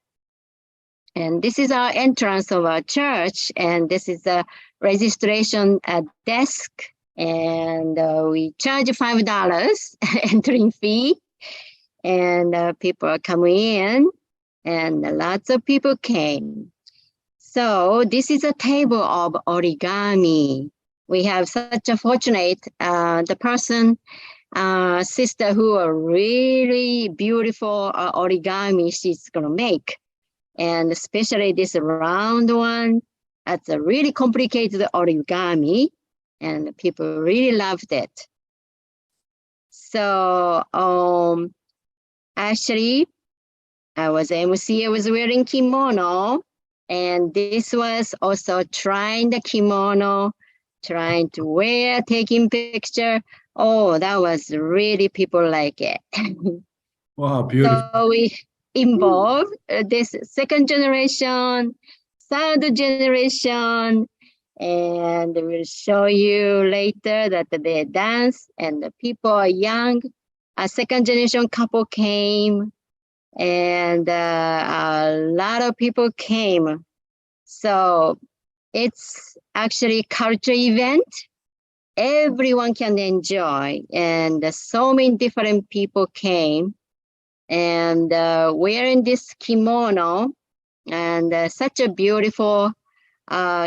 And this is our entrance of our church, and this is a registration desk, and we charge $5 entering fee, and people are coming in, and lots of people came. So this is a table of origami. We have such a fortunate, the person, sister who are really beautiful origami she's gonna make. And especially this round one, that's a really complicated origami, and people really loved it. So actually, I was MC. I was wearing kimono, and this was also trying the kimono, trying to wear, taking picture. Oh, that was really people like it. Wow, beautiful. So we involve this second generation, third generation, and we'll show you later that they dance and the people are young. A second generation couple came and a lot of people came. So it's actually culture event. Everyone can enjoy, and so many different people came and wearing this kimono, and such a beautiful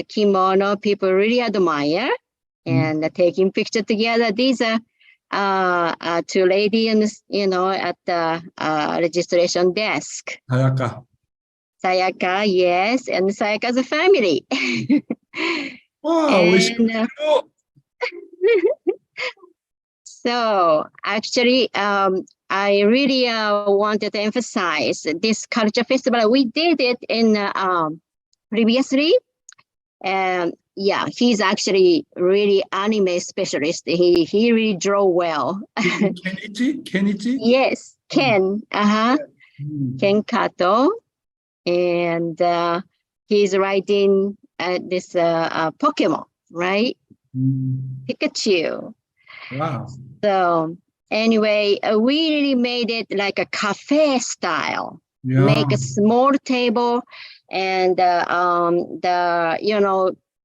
kimono people really admire, and taking picture together. These are two ladies, at the registration desk. Sayaka. Sayaka, yes, and Sayaka's family. Wow, wish And, so actually, I really wanted to emphasize this culture festival. We did it in previously, and yeah, he's actually really anime specialist. He really draw well. Kenichi? Yes, Ken. Ken Kato, and he's writing this Pokemon, right? Pikachu. Wow. So anyway, we really made it like a cafe style. Yeah. Make a small table, and the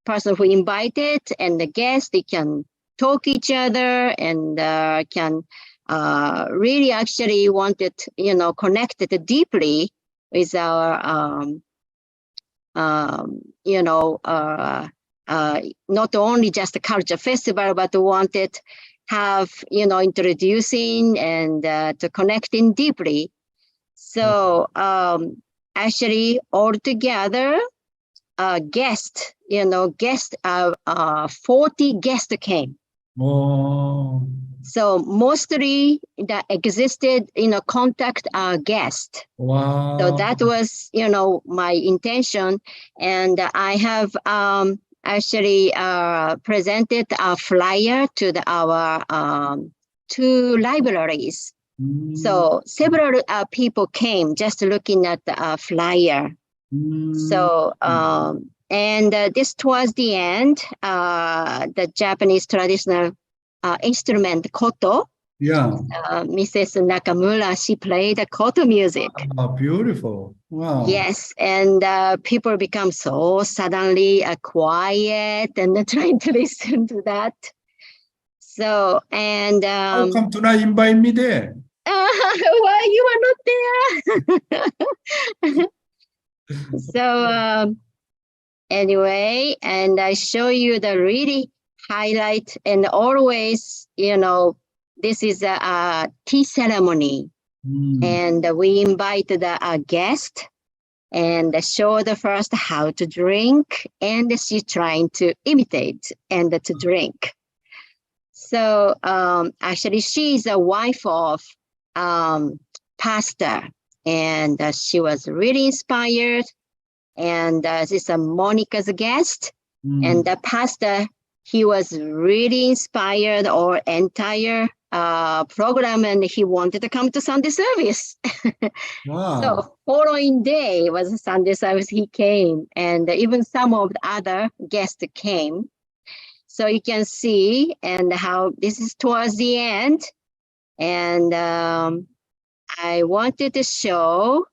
person who invited and the guest, they can talk each other and can really actually wanted connected deeply with our not only just a culture festival, but wanted have introducing and to connecting deeply. So actually altogether guest 40 guests came. Oh. So mostly that existed contact guest. Wow. So that was my intention, and I have actually presented a flyer to our two libraries. So several people came just looking at the flyer. So and this towards the end, the Japanese traditional instrument koto. Yeah. Mrs. Nakamura, she played the koto music. Oh, beautiful. Wow. Yes, and people become so suddenly quiet and trying to listen to that. So, and How come to not invite me there? why you are not there? So anyway, and I show you the really highlight, and always, this is a tea ceremony, and we invite the guest and show the first how to drink, and she's trying to imitate and to drink. So actually, she's a wife of pastor, and she was really inspired. And this is Monica's guest, and the pastor, he was really inspired our entire program, and he wanted to come to Sunday service. Wow. So following day was Sunday service, he came, and even some of the other guests came. So you can see, and how this is towards the end, and I wanted to show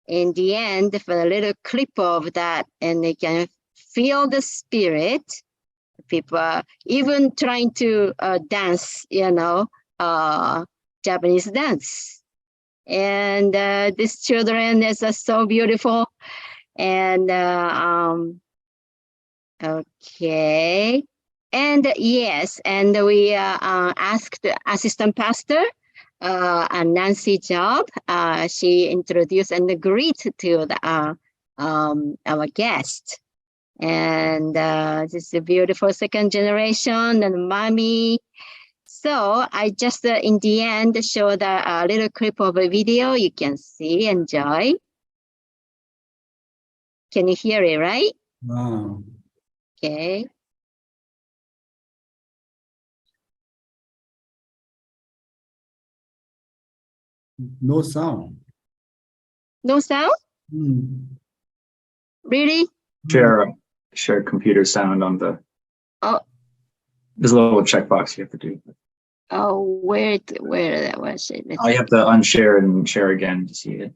in the end for a little clip of that, and they can feel the spirit. People are even trying to dance, Japanese dance. And these children is so beautiful. And okay. And yes, and we asked assistant pastor, Nancy Job. She introduced and greeted to our guest. And this is a beautiful second generation and mommy. So I just in the end show the little clip of a video you can see, enjoy. Can you hear it, right? Wow. Okay. No sound. No sound? Hmm. Really? Share computer sound on the. Oh. There's a little checkbox you have to do. Oh, where that was it? Let's Oh, you have to unshare and share again to see it.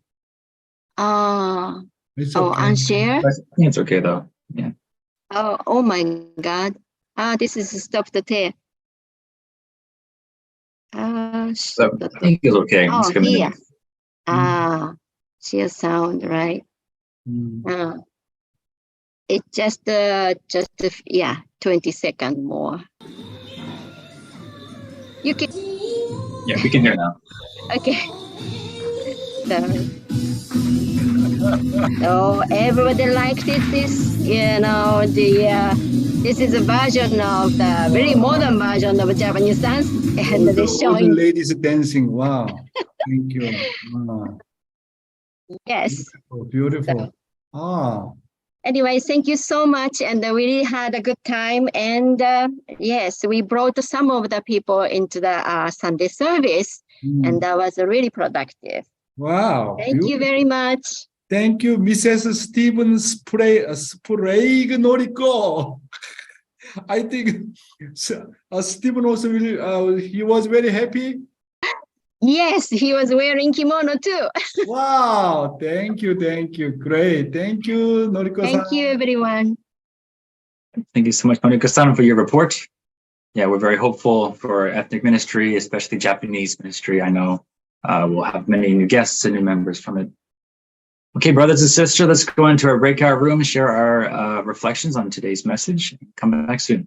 It's Oh, okay. unshare? I think it's okay though. Yeah. Oh my God. This is stop the tape. So I think it's okay. Oh, It's gonna here. minimize. Share sound, right? Hmm. It just 20 seconds more. You can. Yeah, we can hear now. Okay. Sorry. So everybody liked it. This is a version of the very modern version of Japanese dance, and they're All the showing. ladies dancing. Wow. Thank you. Wow. Yes. Beautiful. Anyway, thank you so much, and we really had a good time. And yes, we brought some of the people into the Sunday service, and that was really productive. Wow. Thank you very much. Thank you, Mrs. Stephen Sprague Noriko. I think Stephen also really, he was very happy. Yes, he was wearing kimono too. Wow, thank you, great, thank you, Noriko-san. Thank you, everyone. Thank you so much, Monika-san, for your report. Yeah, we're very hopeful for ethnic ministry, especially Japanese ministry. I know we'll have many new guests and new members from it. Okay, brothers and sisters, let's go into our breakout room, share our reflections on today's message. Come back soon.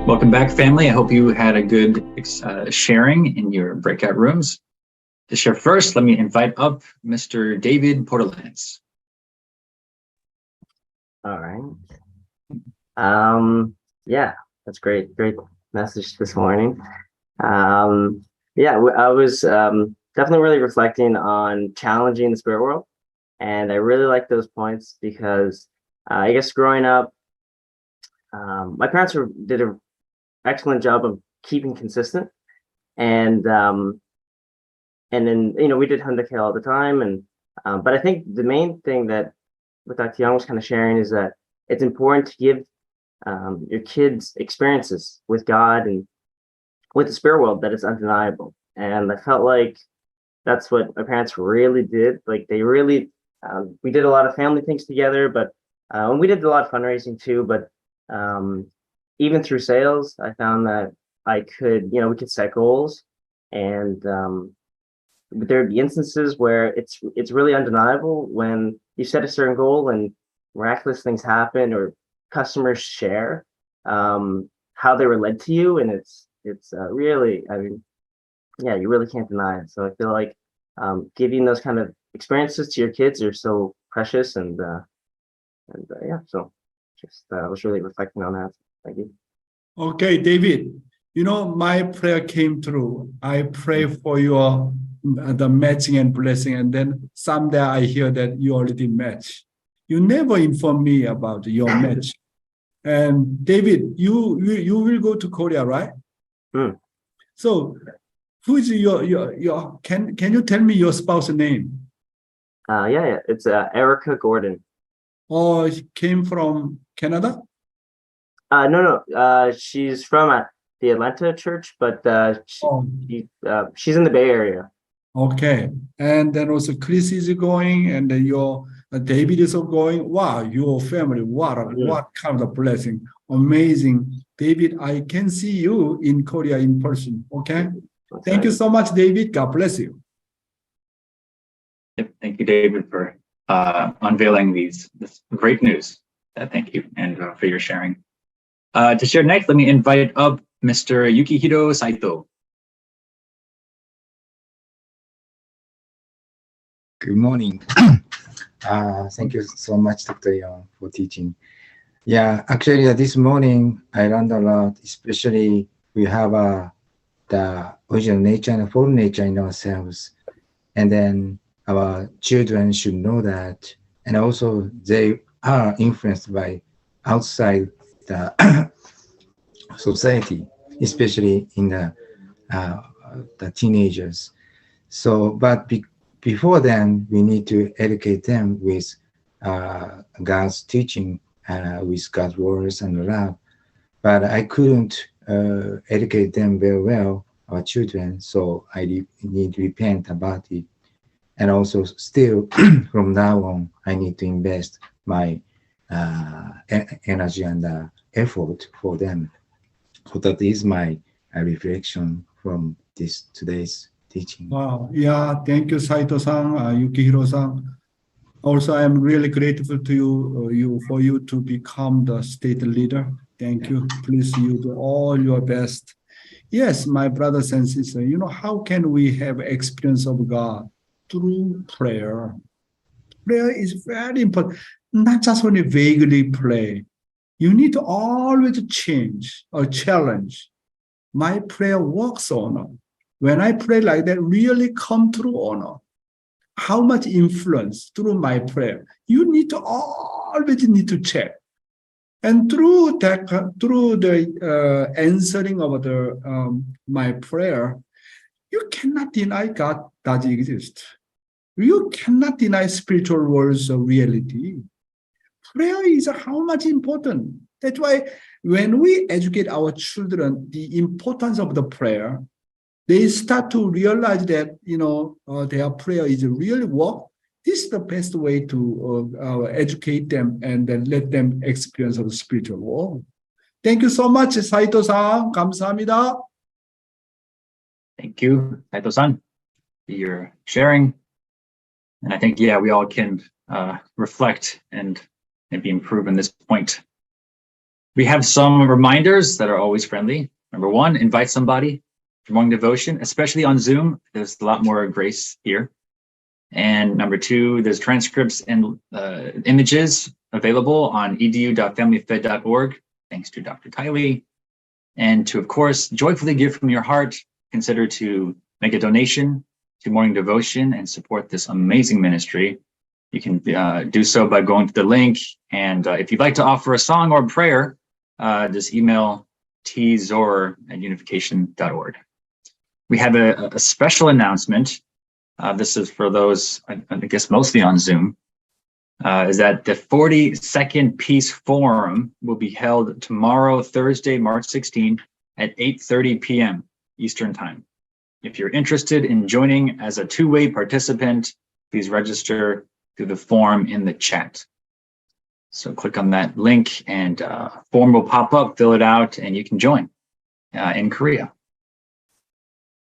Welcome back, family. I hope you had a good sharing in your breakout rooms. To share first, let me invite up Mr. David Portalance. All right. Yeah, that's great. Great message this morning. Yeah, I was definitely really reflecting on challenging the spirit world. And I really like those points because I guess growing up, my parents did an excellent job of keeping consistent. And then, we did Hyundai all the time. And but I think the main thing that what Dr. Yong was kind of sharing is that it's important to give your kids experiences with God and with the spirit world that is undeniable. And I felt like that's what my parents really did. Like they really, we did a lot of family things together, but and we did a lot of fundraising too. But even through sales, I found that I could, we could set goals, and but there'd be instances where it's really undeniable when you set a certain goal and miraculous things happen, or customers share how they were led to you, and it's really, I mean, yeah, you really can't deny it. So I feel like giving those kind of experiences to your kids are so precious, and yeah, so just I was really reflecting on that. Thank you. Okay, David, my prayer came through. I pray for your the matching and blessing, and then someday I hear that you already match. You never inform me about your match. And David, you will go to Korea, right? So who is your can you tell me your spouse's name? Yeah, it's Erica Gordon. Oh, she came from Canada? No, she's from the Atlanta church, but she's in the Bay Area. Okay, and then also Chris is going, and then your David is going. Wow, your family! What kind of blessing! Amazing, David. I can see you in Korea in person. Okay, thank you so much, David. God bless you. Yep, thank you, David, for unveiling this great news. Thank you, and for your sharing. To share next, let me invite up Mr. Yukihiro Saito. Good morning. Thank you so much, Dr. Yong, for teaching. Yeah, actually, this morning I learned a lot, especially we have the original nature and fallen nature in ourselves. And then our children should know that. And also they are influenced by outside the society, especially in the teenagers. So, but before then, we need to educate them with God's teaching, with God's words and love. But I couldn't educate them very well, our children, so I need to repent about it. And also still, from now on, I need to invest my energy and effort for them. So that is my reflection from today's teaching. Wow. Yeah. Thank you, Saito-san, Yukihiro-san. Also, I am really grateful to you for you to become the state leader. Thank you. Please, you do all your best. Yes, my brothers and sisters, how can we have experience of God? Through prayer. Prayer is very important. Not just only vaguely pray. You need to always change or challenge. My prayer works or not? When I pray like that, really come true or not? How much influence through my prayer? You need to always need to check. And through that, through the answering of my prayer, you cannot deny God does exist. You cannot deny spiritual worlds of reality. Prayer is how much important. That's why when we educate our children the importance of the prayer, they start to realize that their prayer is really work. This is the best way to educate them and then let them experience the spiritual world. Thank you so much, Saito-san. 감사합니다. Thank you, Saito-san, for your sharing. And I think, we all can reflect and maybe improve on this point. We have some reminders that are always friendly. Number one, invite somebody for morning devotion, especially on Zoom. There's a lot more grace here. And number two, there's transcripts and images available on edu.familyfed.org. Thanks to Dr. Kiley. And to, of course, joyfully give from your heart, consider to make a donation to morning devotion and support this amazing ministry. You can do so by going to the link. And if you'd like to offer a song or prayer, just email tzor@unification.org. We have a special announcement. This is for those, I guess, mostly on Zoom, is that the 42nd Peace Forum will be held tomorrow, Thursday, March 16, at 8:30 p.m. Eastern Time. If you're interested in joining as a two-way participant, please register through the form in the chat. So click on that link and form will pop up, fill it out, and you can join in Korea.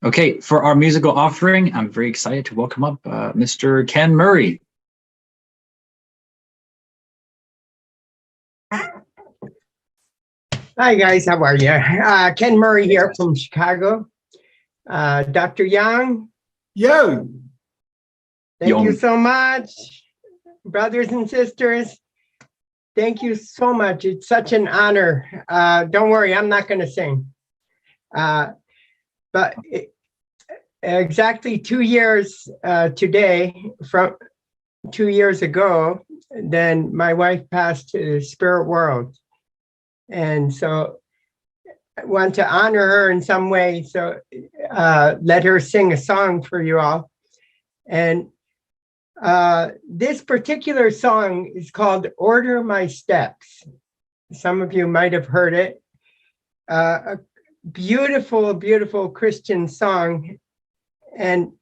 Okay, for our musical offering, I'm very excited to welcome up Mr. Ken Murray. Hi guys, how are you? Ken Murray here from Chicago. Dr. Yong. Yo. Thank Yong. you so much, brothers and sisters. Thank you so much. It's such an honor. Don't worry, I'm not going to sing. But exactly 2 years today, from 2 years ago, then my wife passed to the spirit world. And so I want to honor her in some way. So let her sing a song for you all. And this particular song is called Order My Steps. Some of you might have heard it. A beautiful, beautiful Christian song. And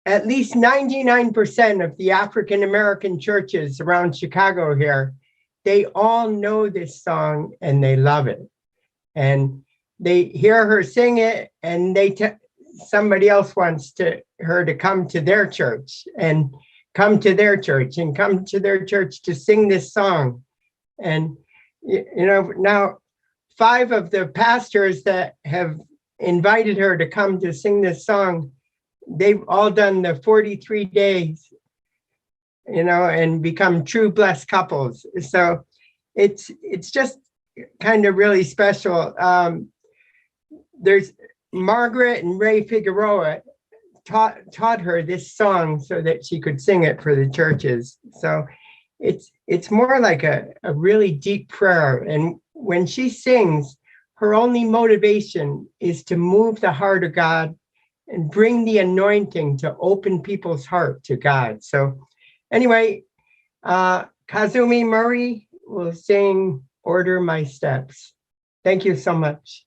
at least 99% of the African-American churches around Chicago here, they all know this song and they love it. And they hear her sing it and somebody else wants her to come to their church and come to their church and come to their church to sing this song. And, now 5 of the pastors that have invited her to come to sing this song, they've all done the 43 days, and become true blessed couples. So it's just kind of really special. There's Margaret and Ray Figueroa taught her this song so that she could sing it for the churches. So it's more like a really deep prayer. And when she sings, her only motivation is to move the heart of God and bring the anointing to open people's heart to God. So anyway, Kazumi Murray will sing Order My Steps. Thank you so much.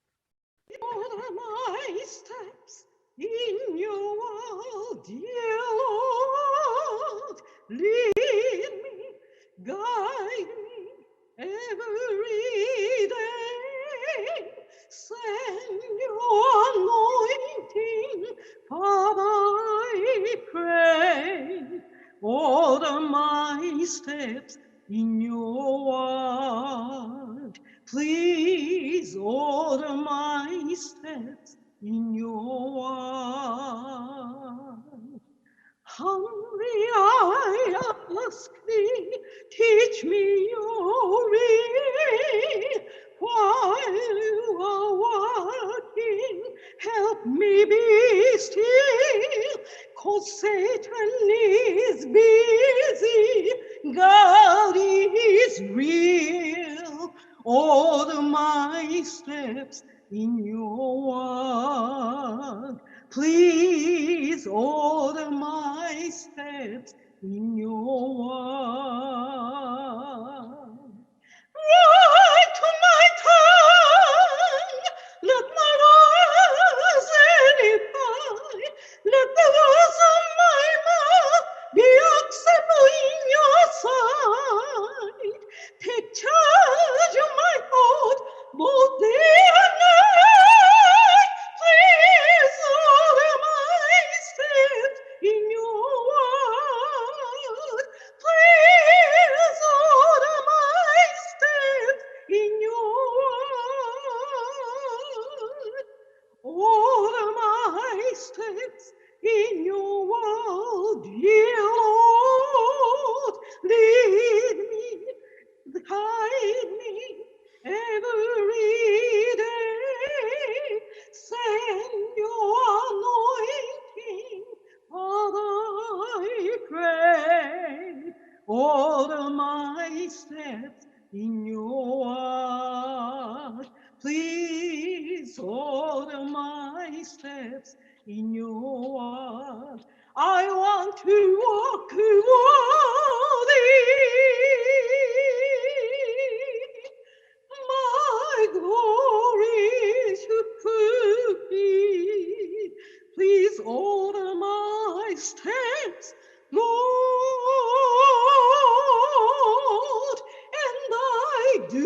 Order my steps in your world, dear Lord. Lead me, guide me every day. Send your anointing, Father, I pray. Order my steps in your word. Please order my steps in your word. Humbly I ask thee, teach me your way. While you are working, help me be still, 'cause Satan is busy, God is real. Order my steps in your word. Please order my steps in your word. Right to my tongue, let my words edify. Let the words of my mouth be acceptable in your sight. Take charge of my thought, both day and night. Please order my steps in your word. Please in your word. Please order my steps in your word. I want to walk worthy. My glory should be. Please order my steps, Lord, and I do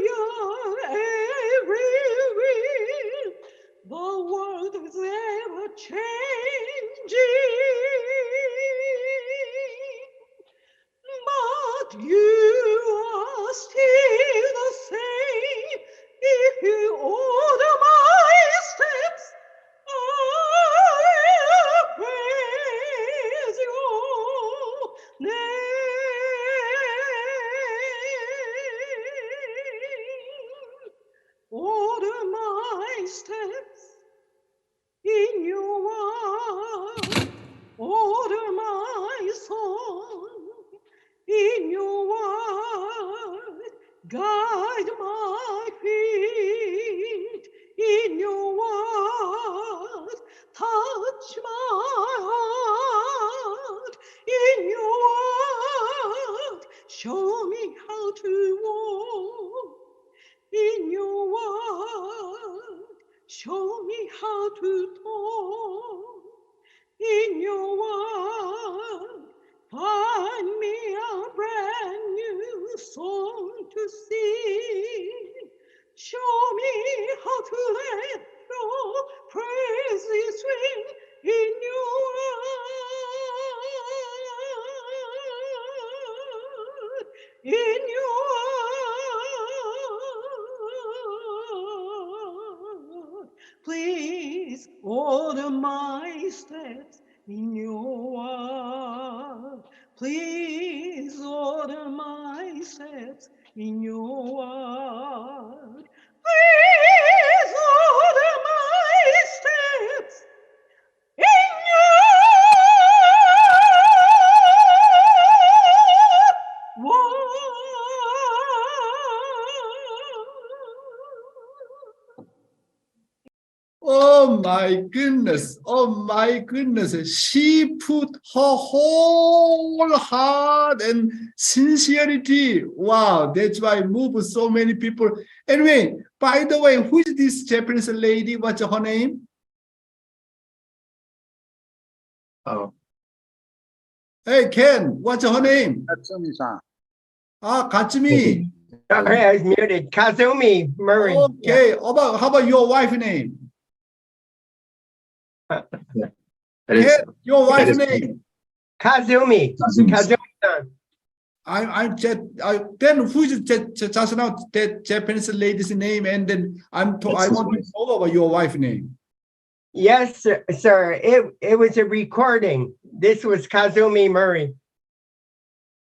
your every will. The world is ever changing, but you are still the same. If you order my steps, I will praise your name. Order my steps in your word. Order my song in your word. Guide my feet in your word. Touch my heart in your word. Show me how to walk in your word. Show me how to talk in your word. Find me a brand new song to sing. Show me how to let your praises ring in your word. In your word. Please order my steps in your word. Please order my steps in your word. Please order my steps in your word. Oh my goodness. Oh my goodness. She put her whole heart and sincerity. Wow, that's why it moved so many people. Anyway, by the way, who is this Japanese lady? What's her name? Oh, Hey, Ken, what's her name? Katsumi-san. Katsumi. Sorry, I was muted. Kazumi Murray. Yeah. Okay, how about your wife's name? that is, Ken, your that wife's is name? Kazumi. Kazumi. Kazumi-san. Then who's just now that Japanese lady's name, and then I That's want his to wife. know about your wife's name. Yes, sir. It was a recording. This was Kazumi Murray.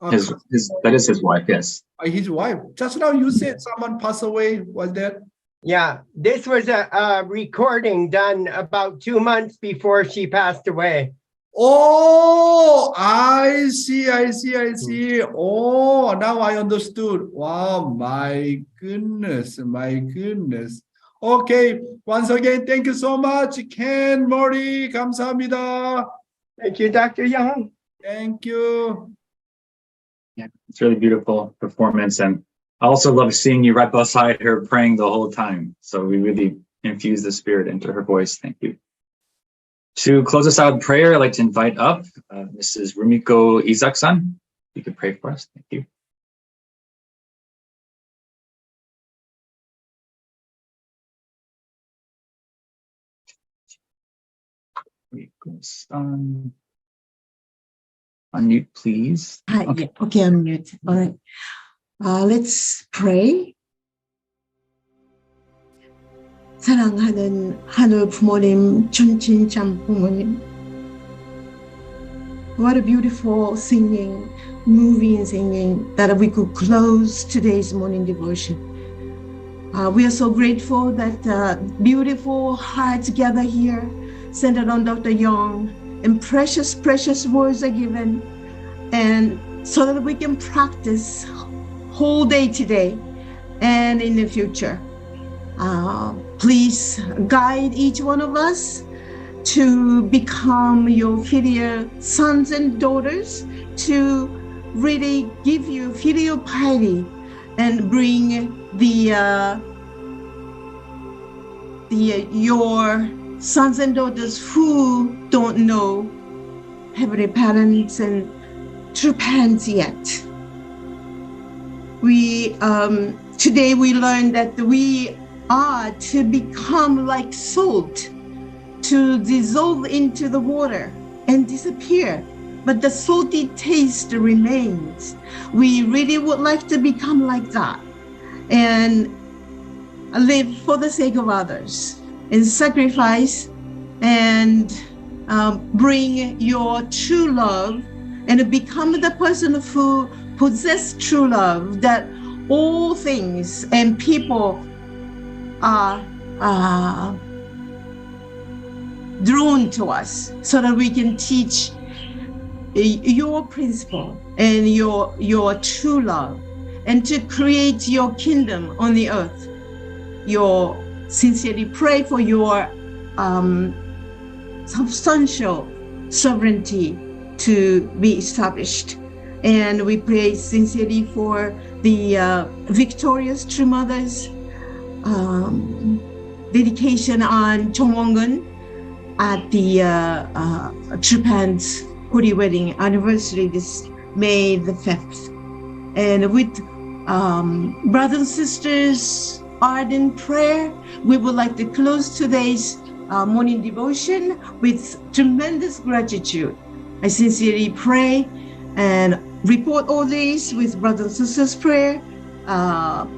Uh, That is his wife, yes. his wife. Just now you said someone passed away. Was that? Yeah, this was a recording done about 2 months before she passed away. Oh, I see. Oh, now I understood. Wow, my goodness. Okay, once again, thank you so much, Ken, Mori, 감사합니다. Thank you, Dr. Yong. Thank you. Yeah, it's really beautiful performance. And I also love seeing you right beside her praying the whole time. So we really infuse the spirit into her voice. Thank you. To close us out in prayer, I'd like to invite up Mrs. Rumiko Izak-san. You could pray for us. Thank you. Rumiko-san. Unmute, please. Hi, okay. Yeah. Okay, I'm mute. All right. Let's pray. 사랑하는 하늘 부모님, 천진장 부모님. What a beautiful singing, moving singing that we could close today's morning devotion. We are so grateful that beautiful hearts gather here, centered on Dr. Yong, and precious, precious words are given, and so that we can practice whole day today and in the future. Please guide each one of us to become your filial sons and daughters, to really give you filial piety and bring your sons and daughters who don't know heavenly parents and true parents yet. Today we learned that we are to become like salt, to dissolve into the water and disappear, but the salty taste remains. We really would like to become like that and live for the sake of others and sacrifice and bring your true love and become the person who possess true love, that all things and people are drawn to us, so that we can teach your principle and your true love, and to create your kingdom on the earth. Sincerely pray for your substantial sovereignty to be established. And we pray sincerely for the victorious True Mothers dedication on Chongwongun at the True Parents Holy Wedding Anniversary this May the 5th. And with brothers and sisters ardent prayer, we would like to close today's morning devotion with tremendous gratitude. I sincerely pray and report all this with brothers and sisters prayer,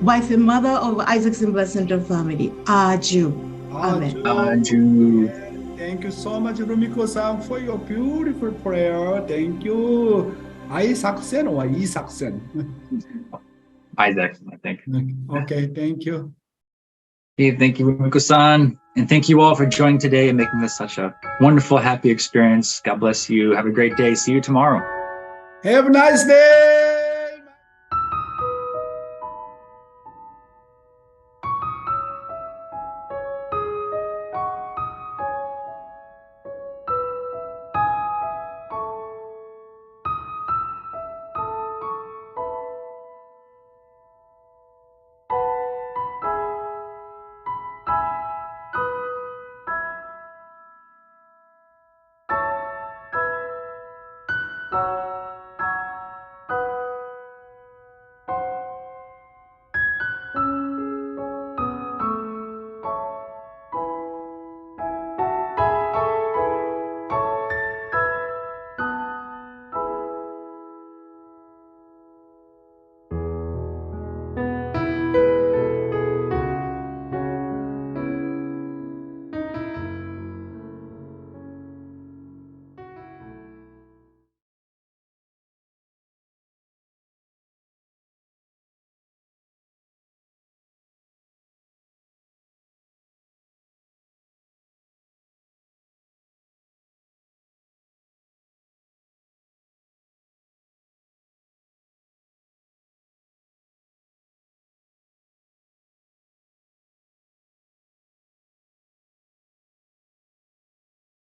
wife and mother of Isaacson Blood Center family. Aju. Amen. Aju. Thank you so much, Rumiko-san, for your beautiful prayer. Thank you. Isaacson or Isaacson? Isaacson, I think. Okay, thank you. Okay, thank you, Rumiko-san. And thank you all for joining today and making this such a wonderful, happy experience. God bless you. Have a great day. See you tomorrow. Have a nice day.